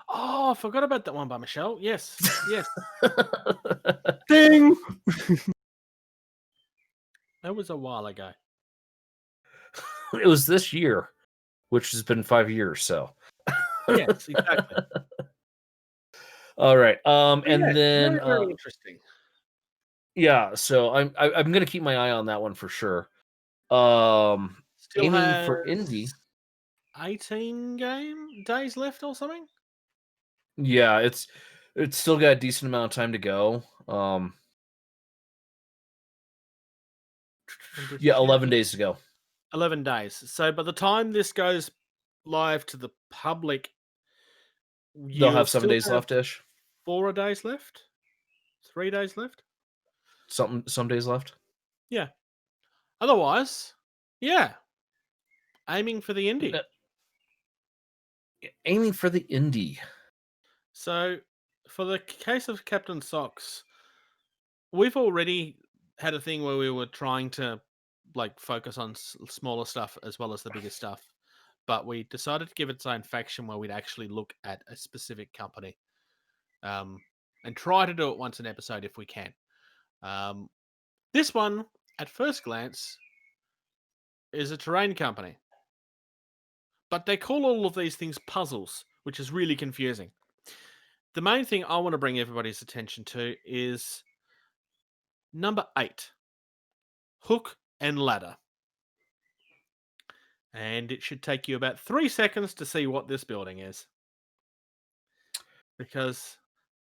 Oh, I forgot about that one by Michel. Yes, yes. Ding! That was a while ago. It was this year, which has been 5 years. So Yes, exactly. all right. Yeah, And then very interesting. yeah, so I'm gonna keep my eye on that one for sure. Still Aiming for has indie. 18 days left or something. Yeah, it's still got a decent amount of time to go. Yeah, 11 days to go. 11 days. So by the time this goes live to the public, They'll have 7 days left-ish. 4 days left? 3 days left? Some days left. Yeah. Otherwise, yeah. Aiming for the indie. Aiming for the indie. So, for the case of Captain Socks, we've already had a thing where we were trying to like focus on smaller stuff as well as the bigger stuff, but we decided to give it its own faction where we'd actually look at a specific company, and try to do it once an episode if we can. This one, at first glance, is a terrain company, but they call all of these things puzzles, which is really confusing. The main thing I want to bring everybody's attention to is number 8, Hook and Ladder. And it should take you about 3 seconds to see what this building is. because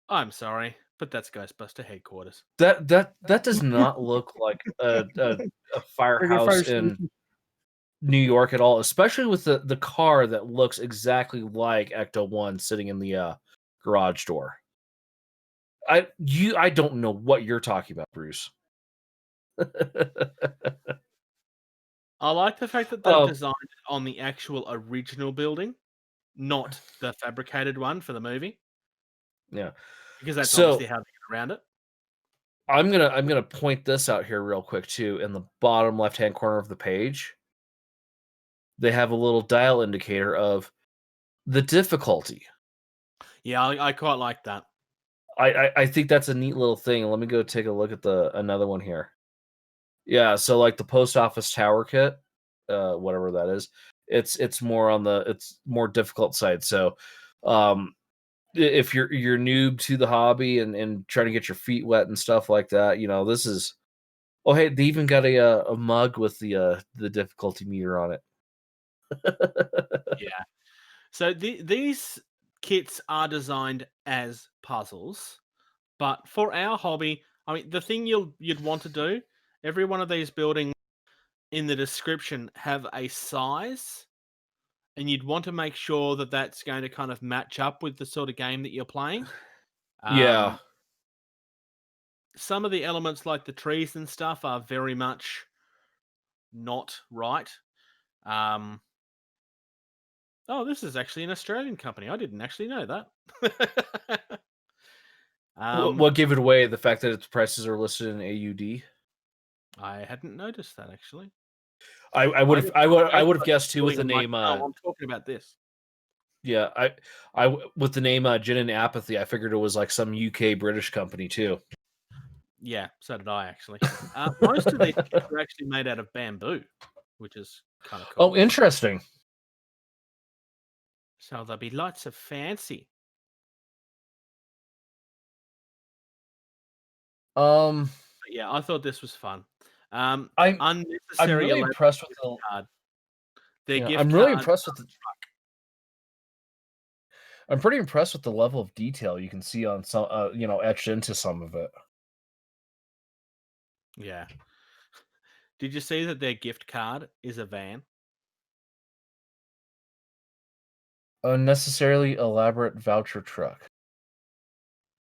I'm sorry, but that's Ghostbuster headquarters. That does not look like a Regular fire firehouse in station. New York at all, especially with the car that looks exactly like Ecto 1 sitting in the garage door. I don't know what you're talking about, Bruce. I like the fact that they've Oh, designed it on the actual original building, not the fabricated one for the movie, yeah. because that's So obviously how they get around it. I'm gonna point this out here real quick too. In the bottom left hand corner of the page, they have a little dial indicator of the difficulty. Yeah, I quite like that. I think that's a neat little thing. Let me go take a look at another one here. Yeah, so like the post office tower kit, whatever that is, it's more on it's more difficult side. So if you're noob to the hobby and trying to get your feet wet and stuff like that, this is. Oh, hey, they even got a mug with the difficulty meter on it. Yeah. So these kits are designed as puzzles, but for our hobby, I mean, the thing you'd want to do, every one of these buildings in the description have a size, and you'd want to make sure that that's going to kind of match up with the sort of game that you're playing. Yeah, Some of the elements, like the trees and stuff, are very much not right. Oh, this is actually an Australian company. I didn't actually know that. what gave it away? The fact that its prices are listed in AUD. I hadn't noticed that actually. I would have I would have guessed too with the name. No, I'm talking about this. Yeah, with the name Gin and Apathy, I figured it was like some UK British company too. Yeah, so did I actually. Most of these kits are actually made out of bamboo, which is kind of cool. Oh, interesting. So there'll be lots of fancy. Um, But yeah, I thought this was fun. I'm Unnecessary really elaborate impressed with gift the. card. Their Yeah, gift I'm really card. impressed with the. I'm pretty impressed with the level of detail you can see on some, etched into some of it. Yeah. Did you see that their gift card is a van? Unnecessarily elaborate voucher truck.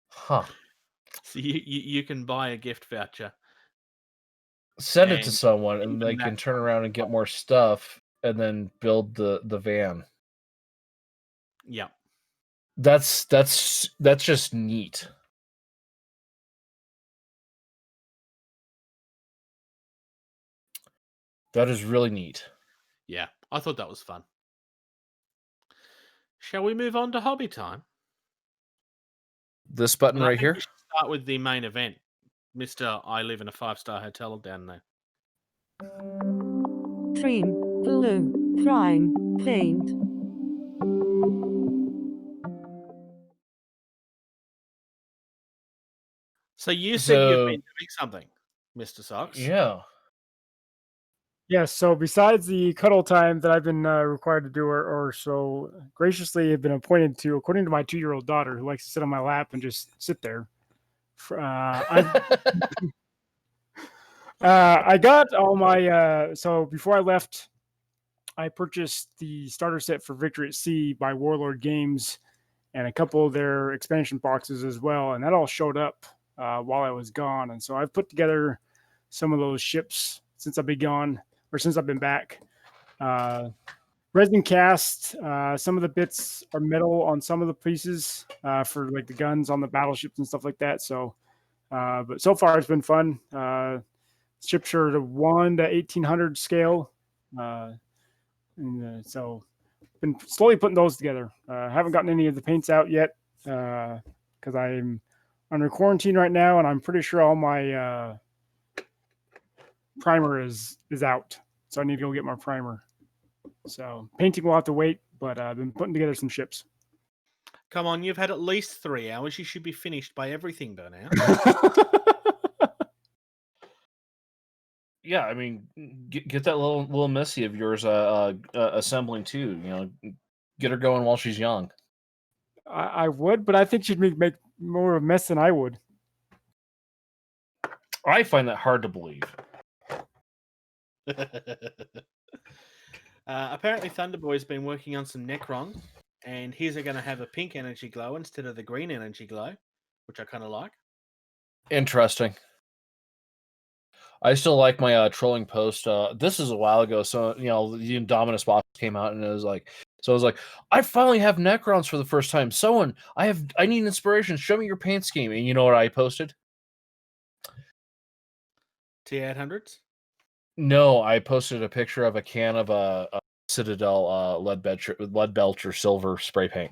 Huh. So you can buy a gift voucher. Send it to And someone, and even they can that turn around and get comes more stuff, and then build the van. Yeah. That's just neat. That is really neat. Yeah. I thought that was fun. Shall we move on to hobby time? This button And I right think here. we should start with the main event. Mr. I live in a 5-star hotel down there. Cream, blue, prime, paint. So you said you've So been doing something, Mr. Socks. yeah. Yes. So besides the cuddle time that I've been required to do, or so graciously have been appointed to, according to my 2-year-old daughter, who likes to sit on my lap and just sit there. I got all my. So before I left, I purchased the starter set for Victory at Sea by Warlord Games, and a couple of their expansion boxes as well, and that all showed up while I was gone. And so I've put together some of those ships since I've been gone, or since I've been back. Resin cast. Some of the bits are metal on some of the pieces for like the guns on the battleships and stuff like that. So, but so far it's been fun. Ships are the 1 to 1800 scale, so been slowly putting those together. Haven't gotten any of the paints out yet because I'm under quarantine right now, and I'm pretty sure all my primer is out. So I need to go get my primer. So painting will have to wait, but I've been putting together some ships. Come on, you've had at least 3 hours. You should be finished by everything by now. Yeah, I mean, get that little missy of yours assembling too. Get her going while she's young. I would, but I think she'd make more of a mess than I would. I find that hard to believe. Apparently, Thunderboy's been working on some Necrons, and his are going to have a pink energy glow instead of the green energy glow, which I kind of like. Interesting. I still like my trolling post. This is a while ago, so the Indominus box came out, and it was like, I finally have Necrons for the first time. Someone, I need inspiration. Show me your paint scheme. And you know what I posted? T800s. No, I posted a picture of a can of a Citadel lead belcher silver spray paint.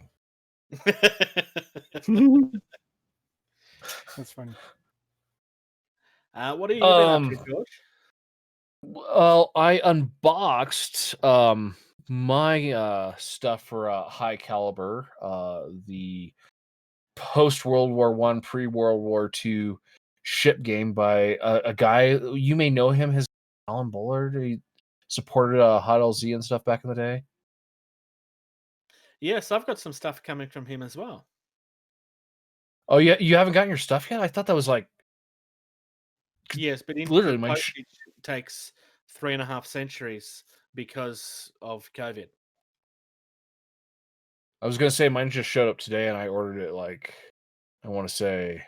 That's funny. What have you been up to, George? Well, I unboxed my stuff for high caliber, the post World War I, pre World War II ship game by a guy you may know him. His Alan Bullard. He supported Hot LZ and stuff back in the day. Yes, I've got some stuff coming from him as well. Oh yeah, you haven't gotten your stuff yet? I thought that was like yes, but literally my postage takes 3.5 centuries because of COVID. I was gonna say mine just showed up today, and I ordered it like I want to say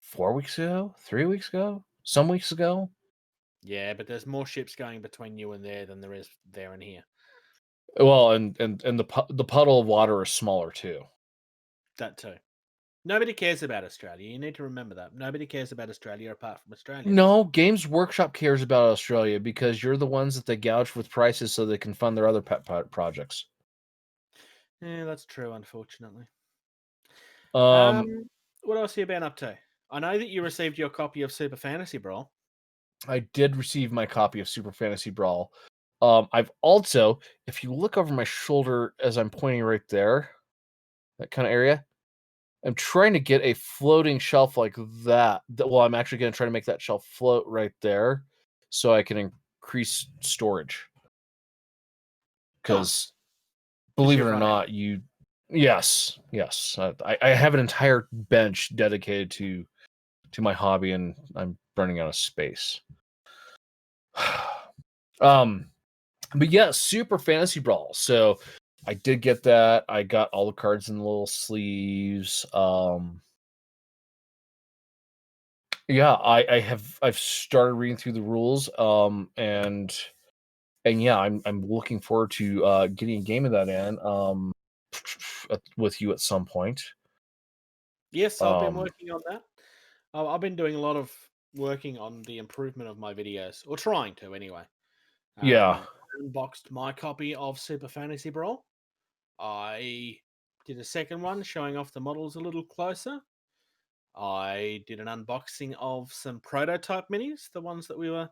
4 weeks ago, 3 weeks ago, some weeks ago. Yeah, but there's more ships going between you and there than there is there and here. Well, and the puddle of water is smaller too. That too. Nobody cares about Australia. You need to remember that. Nobody cares about Australia apart from Australia. No, Games Workshop cares about Australia because you're the ones that they gouge with prices so they can fund their other pet projects. Yeah, that's true, unfortunately. What else have you been up to? I know that you received your copy of Super Fantasy Brawl. I did receive my copy of Super Fantasy Brawl. I've also, if you look over my shoulder as I'm pointing right there, that kind of area, I'm trying to get a floating shelf like that. Well, I'm actually going to try to make that shelf float right there so I can increase storage. Because, believe it or not, yes. I have an entire bench dedicated to my hobby, and I'm running out of space. But yeah, Super Fantasy Brawl. So I did get that. I got all the cards in the little sleeves. Yeah, I've started reading through the rules. And yeah, I'm looking forward to getting a game of that in with you at some point. Yes, I've been working on that. I've been doing a lot of working on the improvement of my videos, or trying to anyway. Yeah. I unboxed my copy of Super Fantasy Brawl. I did a second one showing off the models a little closer. I did an unboxing of some prototype minis, the ones that we were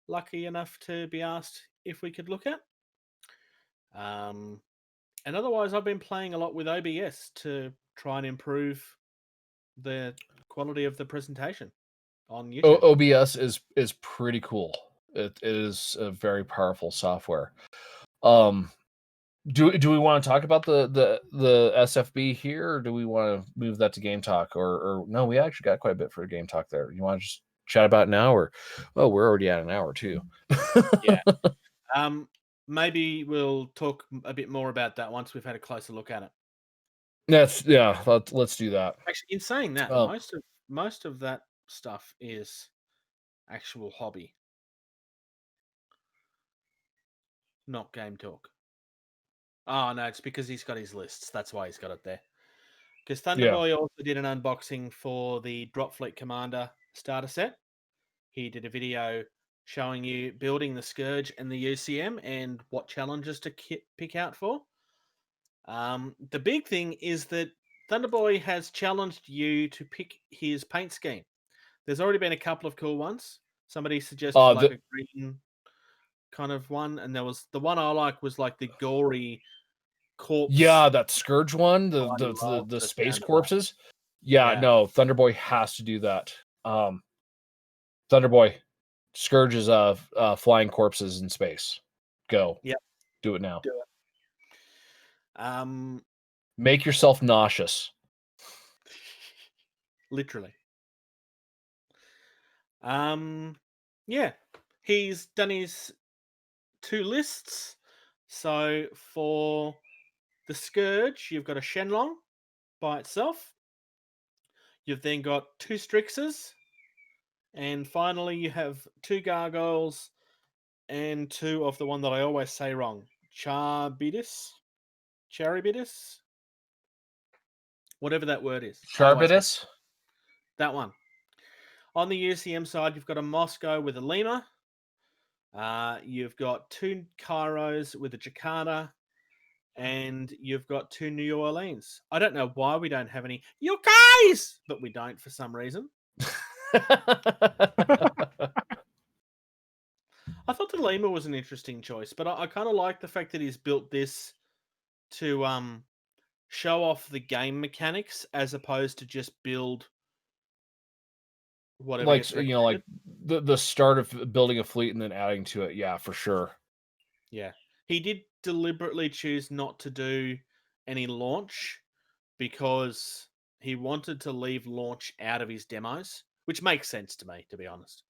lucky enough to be asked if we could look at. And otherwise, I've been playing a lot with OBS to try and improve the quality of the presentation on YouTube. OBS is pretty cool. It is a very powerful software. Do we want to talk about the SFB here, or do we want to move that to Game Talk? Or no, we actually got quite a bit for Game Talk there. You want to just chat about it now, or we're already at an hour too. Yeah. Maybe we'll talk a bit more about that once we've had a closer look at it. Let's do that. Actually, in saying that, most of that stuff is actual hobby, not game talk. Oh no, it's because he's got his lists. That's why he's got it there. Because Thunderboy also did an unboxing for the Dropzone Commander starter set. He did a video showing you building the Scourge and the UCM and what challenges to pick out for. The big thing is that Thunderboy has challenged you to pick his paint scheme. There's already been a couple of cool ones. Somebody suggested a green kind of one, and there was the one I like was like the gory corpse. Yeah, that Scourge one, the space corpses. Yeah, no, Thunderboy has to do that. Thunderboy, Scourge is flying corpses in space. Go. Yep. Do it now. Do it. Make yourself nauseous. Literally. Yeah. He's done his 2 lists. So for the Scourge, you've got a Shenlong by itself. You've then got 2 Strixes. And finally, you have 2 Gargoyles and 2 of the one that I always say wrong. Charybdis? Whatever that word is. Charbidus? That one. On the UCM side, you've got a Moscow with a Lima. You've got 2 Kairos with a Jakarta. And you've got 2 New Orleans. I don't know why we don't have any you guys, but we don't for some reason. I thought the Lima was an interesting choice, but I kind of like the fact that he's built this to show off the game mechanics as opposed to just build whatever. Like, like the start of building a fleet and then adding to it. Yeah, for sure. Yeah. He did deliberately choose not to do any launch because he wanted to leave launch out of his demos, which makes sense to me, to be honest.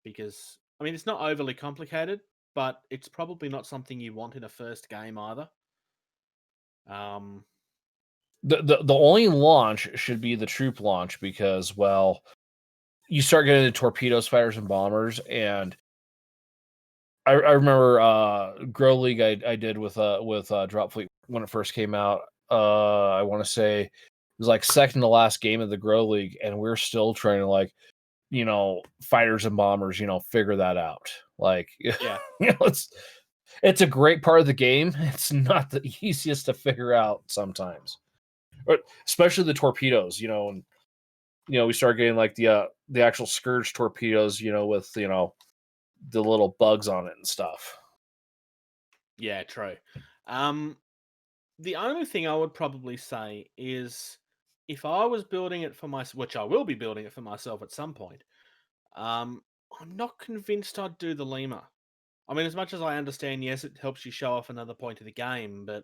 Because, I mean, it's not overly complicated, but it's probably not something you want in a first game either. The only launch should be the troop launch because, well, you start getting the torpedoes, fighters, and bombers, and I remember Grow League I did with Drop Fleet when it first came out. I want to say it was like second to last game of the Grow League, and we're still trying to, like, fighters and bombers, figure that out. Like, Yeah. It's a great part of the game. It's not the easiest to figure out sometimes, but especially the torpedoes. And we start getting like the actual Scourge torpedoes. With the little bugs on it and stuff. Yeah, true. The only thing I would probably say is if I was building it for myself, which I will be building it for myself at some point, I'm not convinced I'd do the Lima. I mean, as much as I understand, yes, it helps you show off another point of the game, but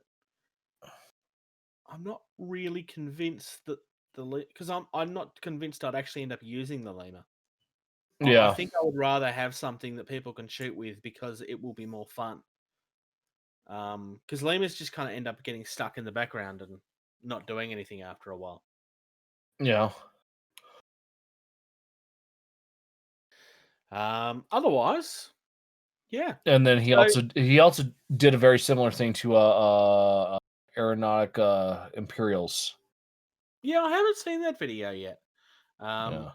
I'm not really convinced that because I'm not convinced I'd actually end up using the Lima. Yeah, I think I would rather have something that people can shoot with because it will be more fun. Because Limas just kind of end up getting stuck in the background and not doing anything after a while. yeah. Otherwise, yeah. And then he also did a very similar thing to Aeronautic Imperials. Yeah, I haven't seen that video yet. Yeah.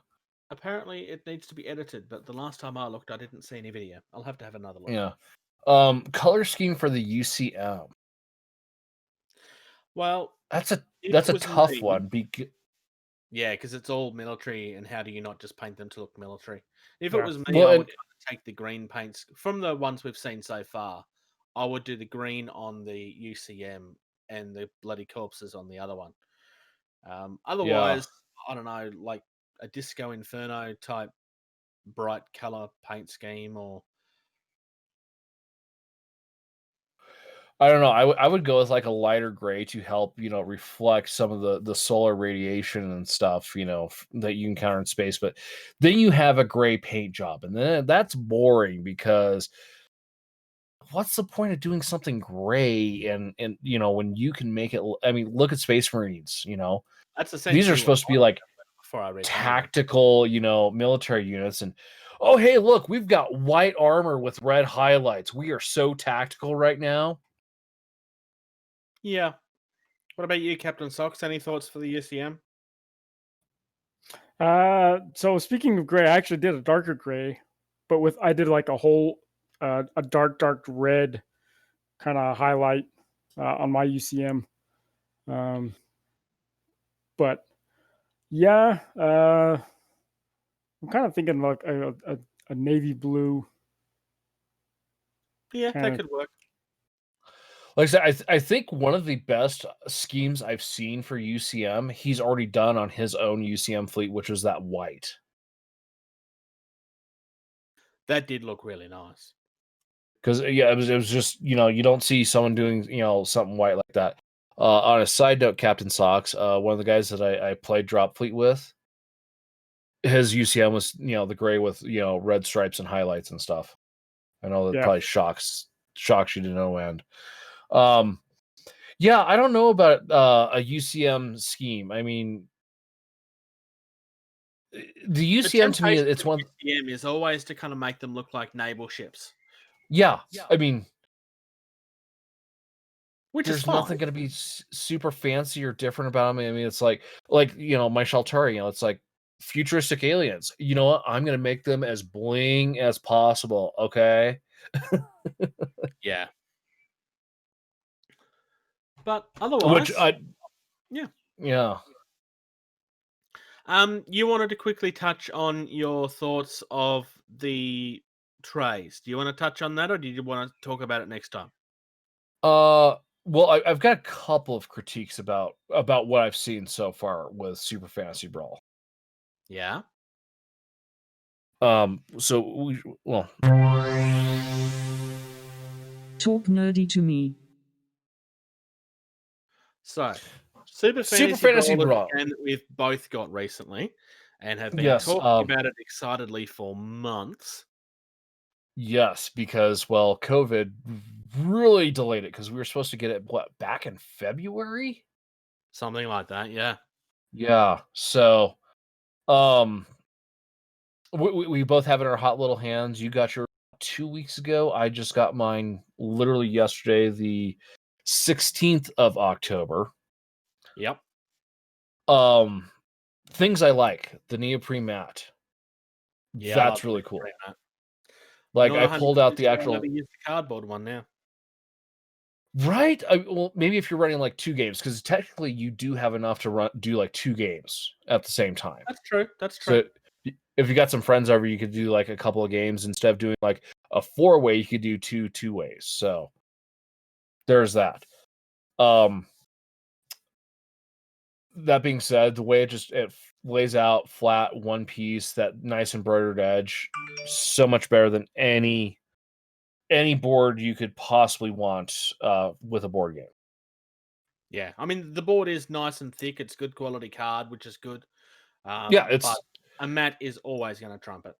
Apparently it needs to be edited, but the last time I looked, I didn't see any video. I'll have to have another look. Yeah. Color scheme for the UCM. Well, that's a tough one. Yeah, because it's all military, and how do you not just paint them to look military? If it was me, Well, I would take the green paints from the ones we've seen so far. I would do the green on the UCM and the bloody corpses on the other one. Otherwise, I don't know, like a Disco Inferno type bright color paint scheme, or I don't know. I would go with like a lighter gray to help, reflect some of the solar radiation and stuff, that you encounter in space. But then you have a gray paint job, and then that's boring because what's the point of doing something gray and when you can make it? I mean, look at Space Marines. that's essentially These are supposed to be like tactical, military units, and oh hey, look, we've got white armor with red highlights. We are so tactical right now. Yeah. What about you, Captain Socks? Any thoughts for the UCM? So speaking of gray, I actually did a darker gray, but I did like a whole a dark red kind of highlight on my UCM. But yeah, I'm kind of thinking like a navy blue. Yeah, that could work. Like I said, I think one of the best schemes I've seen for UCM, he's already done on his own UCM fleet, which was that white. That did look really nice. Because it was just you don't see someone doing something white like that. On a side note, Captain Socks, one of the guys that I played Drop Fleet with, his UCM was, the gray with, red stripes and highlights and stuff. I know that probably shocks you to no end. Yeah, I don't know about a UCM scheme. I mean, the UCM to me, it's one. UCM is always to kind of make them look like naval ships. Yeah, I mean, which there's is fine. nothing going to be super fancy or different about them. I mean, it's like Michel, it's like futuristic aliens. You know what? I'm going to make them as bling as possible. Okay. Yeah. But otherwise, yeah. You wanted to quickly touch on your thoughts of the trays. Do you want to touch on that, or do you want to talk about it next time? Well, I've got a couple of critiques about what I've seen so far with Super Fantasy Brawl. Yeah. So Talk nerdy to me. So, Super Fantasy Brawl is a game that we've both got recently and have been talking about it excitedly for months. Yes, because COVID really delayed it because we were supposed to get it back in February? Something like that, yeah. Yeah. So we both have it in our hot little hands. You got your 2 weeks ago. I just got mine literally yesterday, the 16th of October. Yep. Things I like, the neoprene mat. Yeah, that's really cool. Like I pulled out the actual. Use the cardboard one now. Right? Well, maybe if you're running like 2 games, because technically you do have enough to do like 2 games at the same time. That's true. That's true. So if you got some friends over, you could do like a couple of games instead of doing like a 4-way. You could do 2 ways. So there's that. That being said, the way it lays out flat, one piece, that nice embroidered edge, so much better than any board you could possibly want with a board game. Yeah, I mean the board is nice and thick. It's good quality card, which is good. But a mat is always going to trump it.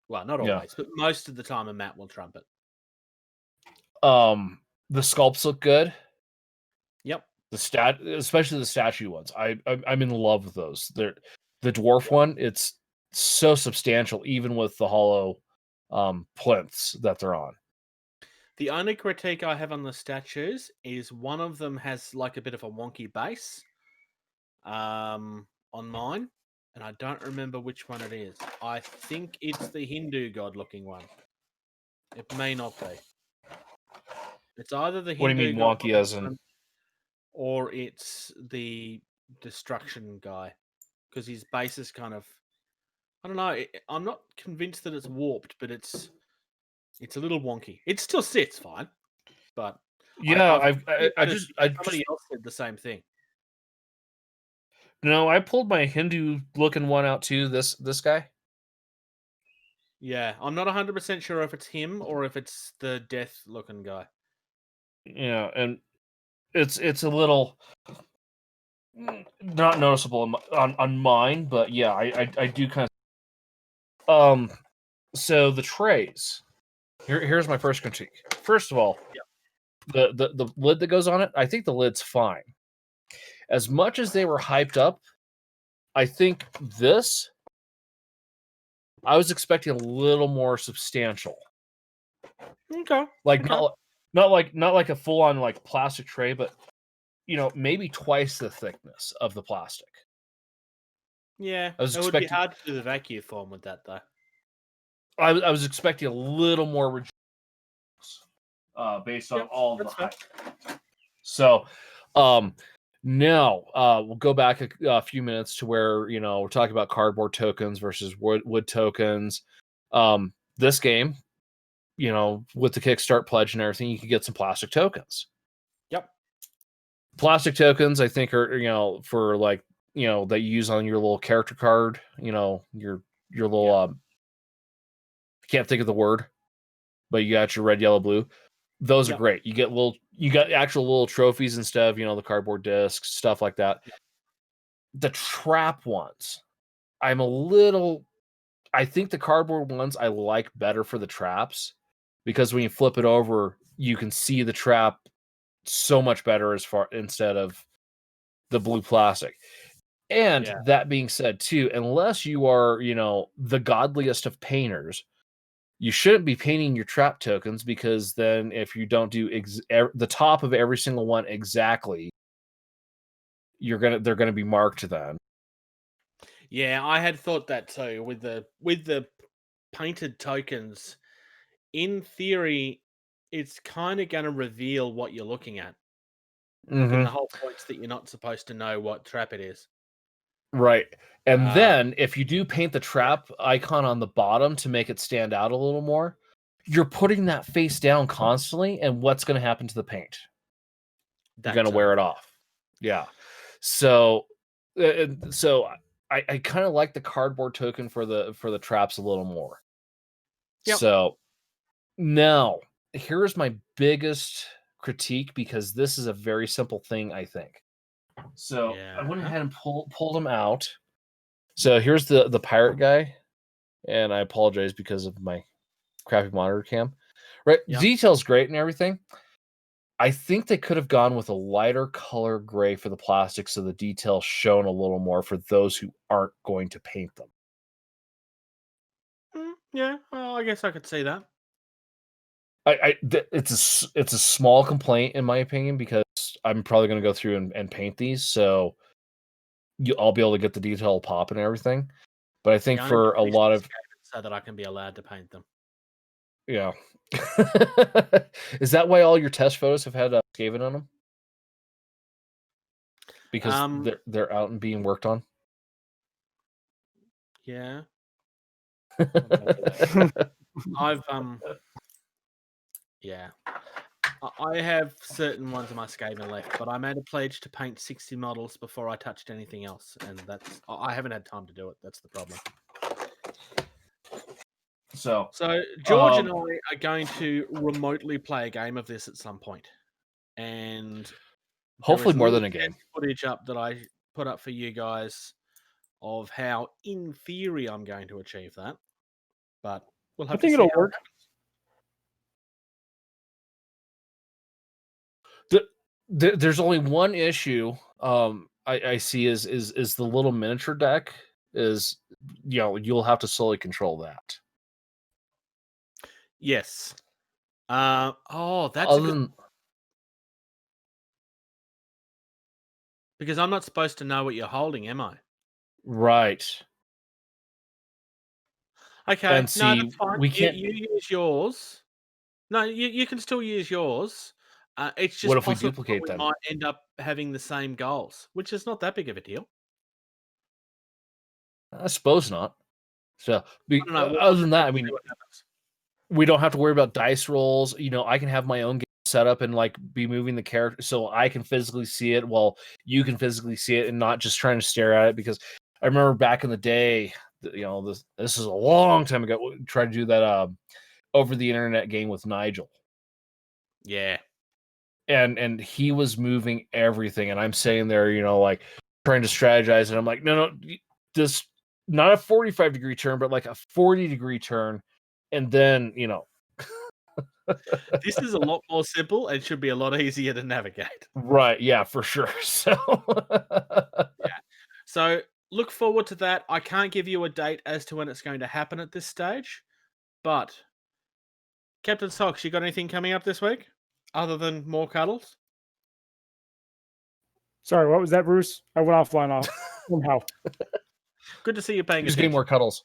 Well, not always, but most of the time a mat will trump it. The sculpts look good. Yep. Especially the statue ones. I'm in love with those. The dwarf one, it's so substantial, even with the hollow plinths that they're on. The only critique I have on the statues is one of them has like a bit of a wonky base on mine, and I don't remember which one it is. I think it's the Hindu god looking one. It may not be. It's either the Hindu What do you mean wonky as in? Or it's the destruction guy, because his base is kind of, I don't know. I'm not convinced that it's warped, but it's a little wonky. It still sits fine, but yeah, somebody else said the same thing. No, I pulled my Hindu looking one out too. This guy. Yeah, I'm not 100% sure if it's him or if it's the death looking guy. Yeah, and it's a little not noticeable on mine, but yeah, I do kind of. So the trays. Here's my first critique. First of all, the lid that goes on it, I think the lid's fine. As much as they were hyped up, I think I was expecting a little more substantial. Okay. Like not like a full on like plastic tray, but maybe twice the thickness of the plastic. Yeah, it would be hard to do the vacuum form with that though. I was expecting a little more based on all of the hype. So, now we'll go back a few minutes to where we're talking about cardboard tokens versus wood tokens. This game, with the Kickstart pledge and everything, you can get some plastic tokens. Yep. Plastic tokens, I think, are for like that you use on your little character card. Your little. I can't think of the word, but you got your red, yellow, blue. Those are great. You got actual little trophies instead of, the cardboard discs, stuff like that. Yep. The trap ones, I think the cardboard ones I like better for the traps, because when you flip it over, you can see the trap so much better instead of the blue plastic. And that being said too, unless you are, the godliest of painters, you shouldn't be painting your trap tokens, because then if you don't do the top of every single one exactly, they're gonna be marked then. Yeah, I had thought that too with the painted tokens. In theory, it's kind of going to reveal what you're looking at. And the whole point's that you're not supposed to know what trap it is. Right. And then if you do paint the trap icon on the bottom to make it stand out a little more, you're putting that face down constantly, and what's going to happen to the paint? You're going to wear it off. Yeah. So I kind of like the cardboard token for the traps a little more. Yep. So now here's my biggest critique, because this is a very simple thing, I think. So I went ahead and pulled him out. So here's the pirate guy, and I apologize because of my crappy monitor cam. Right, detail's great and everything. I think they could have gone with a lighter color gray for the plastic, so the detail's shown a little more for those who aren't going to paint them. Yeah, well, I guess I could see that. It's a small complaint in my opinion, because I'm probably going to go through and paint these, so I'll be able to get the detail pop and everything. But I think for a lot of, so that I can be allowed to paint them. Yeah. Is that why all your test photos have had Skaven on them? Because they're out and being worked on. Yeah. I've yeah. I have certain ones of my Skaven left, but I made a pledge to paint 60 models before I touched anything else, and I haven't had time to do it. That's the problem. So George and I are going to remotely play a game of this at some point, and hopefully more than a game. Footage up that I put up for you guys of how, in theory, I'm going to achieve that, but we'll have to see. I think it'll work. There's only one issue I see is the little miniature deck is, you'll have to slowly control that. Yes. That's because I'm not supposed to know what you're holding, am I? Right. Okay. And no, that's fine. We can't. You use yours. No, you can still use yours. It's just what if we duplicate them? We might end up having the same goals, which is not that big of a deal. I suppose not. So, other than that, I mean, we don't have to worry about dice rolls. I can have my own game set up and be moving the character so I can physically see it while you can physically see it, and not just trying to stare at it. Because I remember back in the day, this is a long time ago, we tried to do that over the internet game with Nigel. Yeah. And he was moving everything, and I'm sitting there, trying to strategize, and I'm like, no, this not a 45-degree turn, but like a 40-degree turn, and then this is a lot more simple and should be a lot easier to navigate. Right? Yeah, for sure. So yeah. So look forward to that. I can't give you a date as to when it's going to happen at this stage, but Captain Socks, you got anything coming up this week? Other than more cuddles? Sorry, what was that, Bruce? I went offline somehow. Good to see you paying attention. Just getting more cuddles.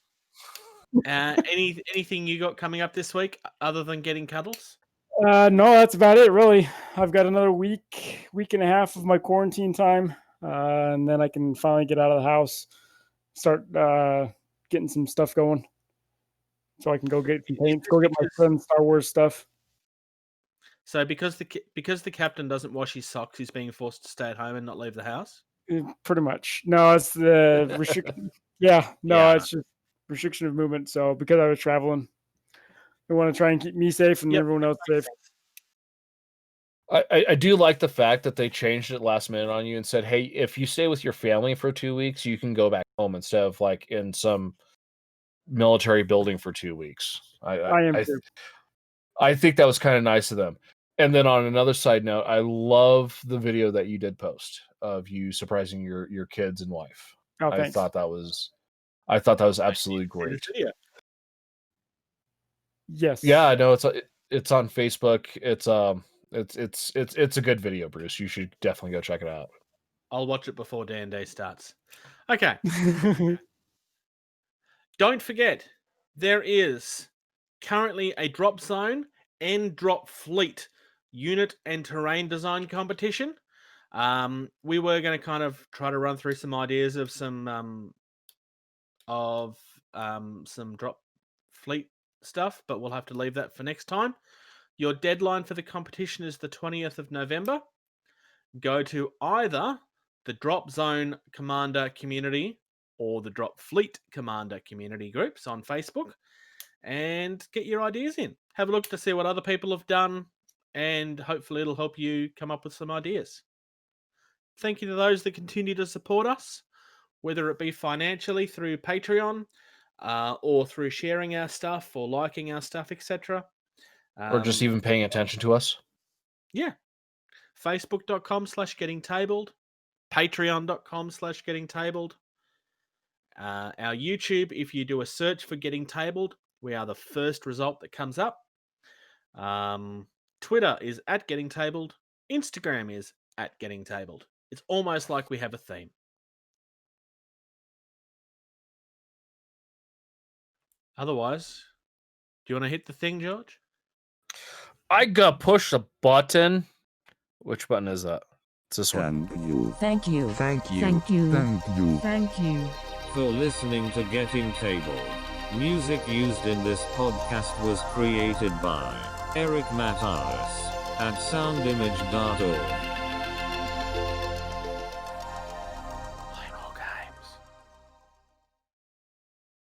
Anything you got coming up this week other than getting cuddles? No, that's about it, really. I've got another week and a half of my quarantine time, and then I can finally get out of the house, start getting some stuff going, so I can go get some paint, go get my son's Star Wars stuff. So because the captain doesn't wash his socks, he's being forced to stay at home and not leave the house? Pretty much. No, it's the restriction. It's just restriction of movement. So because I was traveling, they want to try and keep me safe and everyone else safe. I do like the fact that they changed it last minute on you and said, hey, if you stay with your family for 2 weeks, you can go back home instead of like in some military building for 2 weeks. I am too. I think that was kind of nice of them. And then on another side note, I love the video that you did post of you surprising your kids and wife. Oh, I thanks. thought that was absolutely great. Yes. Yeah, I know it's on Facebook. It's a good video, Bruce. You should definitely go check it out. I'll watch it before D&D starts. Okay. Don't forget, there is currently a drop zone and drop fleet unit and terrain design competition. We were going to kind of try to run through some ideas of some drop fleet stuff, but we'll have to leave that for next time. Your deadline for the competition is the 20th of November. Go to either the Dropzone Commander community or the Drop Fleet Commander community groups on Facebook and get your ideas in. Have a look to see what other people have done, and hopefully it'll help you come up with some ideas. Thank you to those that continue to support us, whether it be financially through Patreon or through sharing our stuff or liking our stuff, etc. Or just even paying attention to us. Yeah. Facebook.com/gettingtabled. Patreon.com/gettingtabled. Our YouTube, if you do a search for Getting Tabled, we are the first result that comes up. Twitter is @gettingtabled. Instagram is @gettingtabled. It's almost like we have a theme. Otherwise, do you want to hit the thing, George? I gotta push the button. Which button is that? It's this one. Thank you. Thank you. Thank you. Thank you. Thank you. Thank you. For listening to Getting Tabled. Music used in this podcast was created by Eric Matthias at soundimage.org.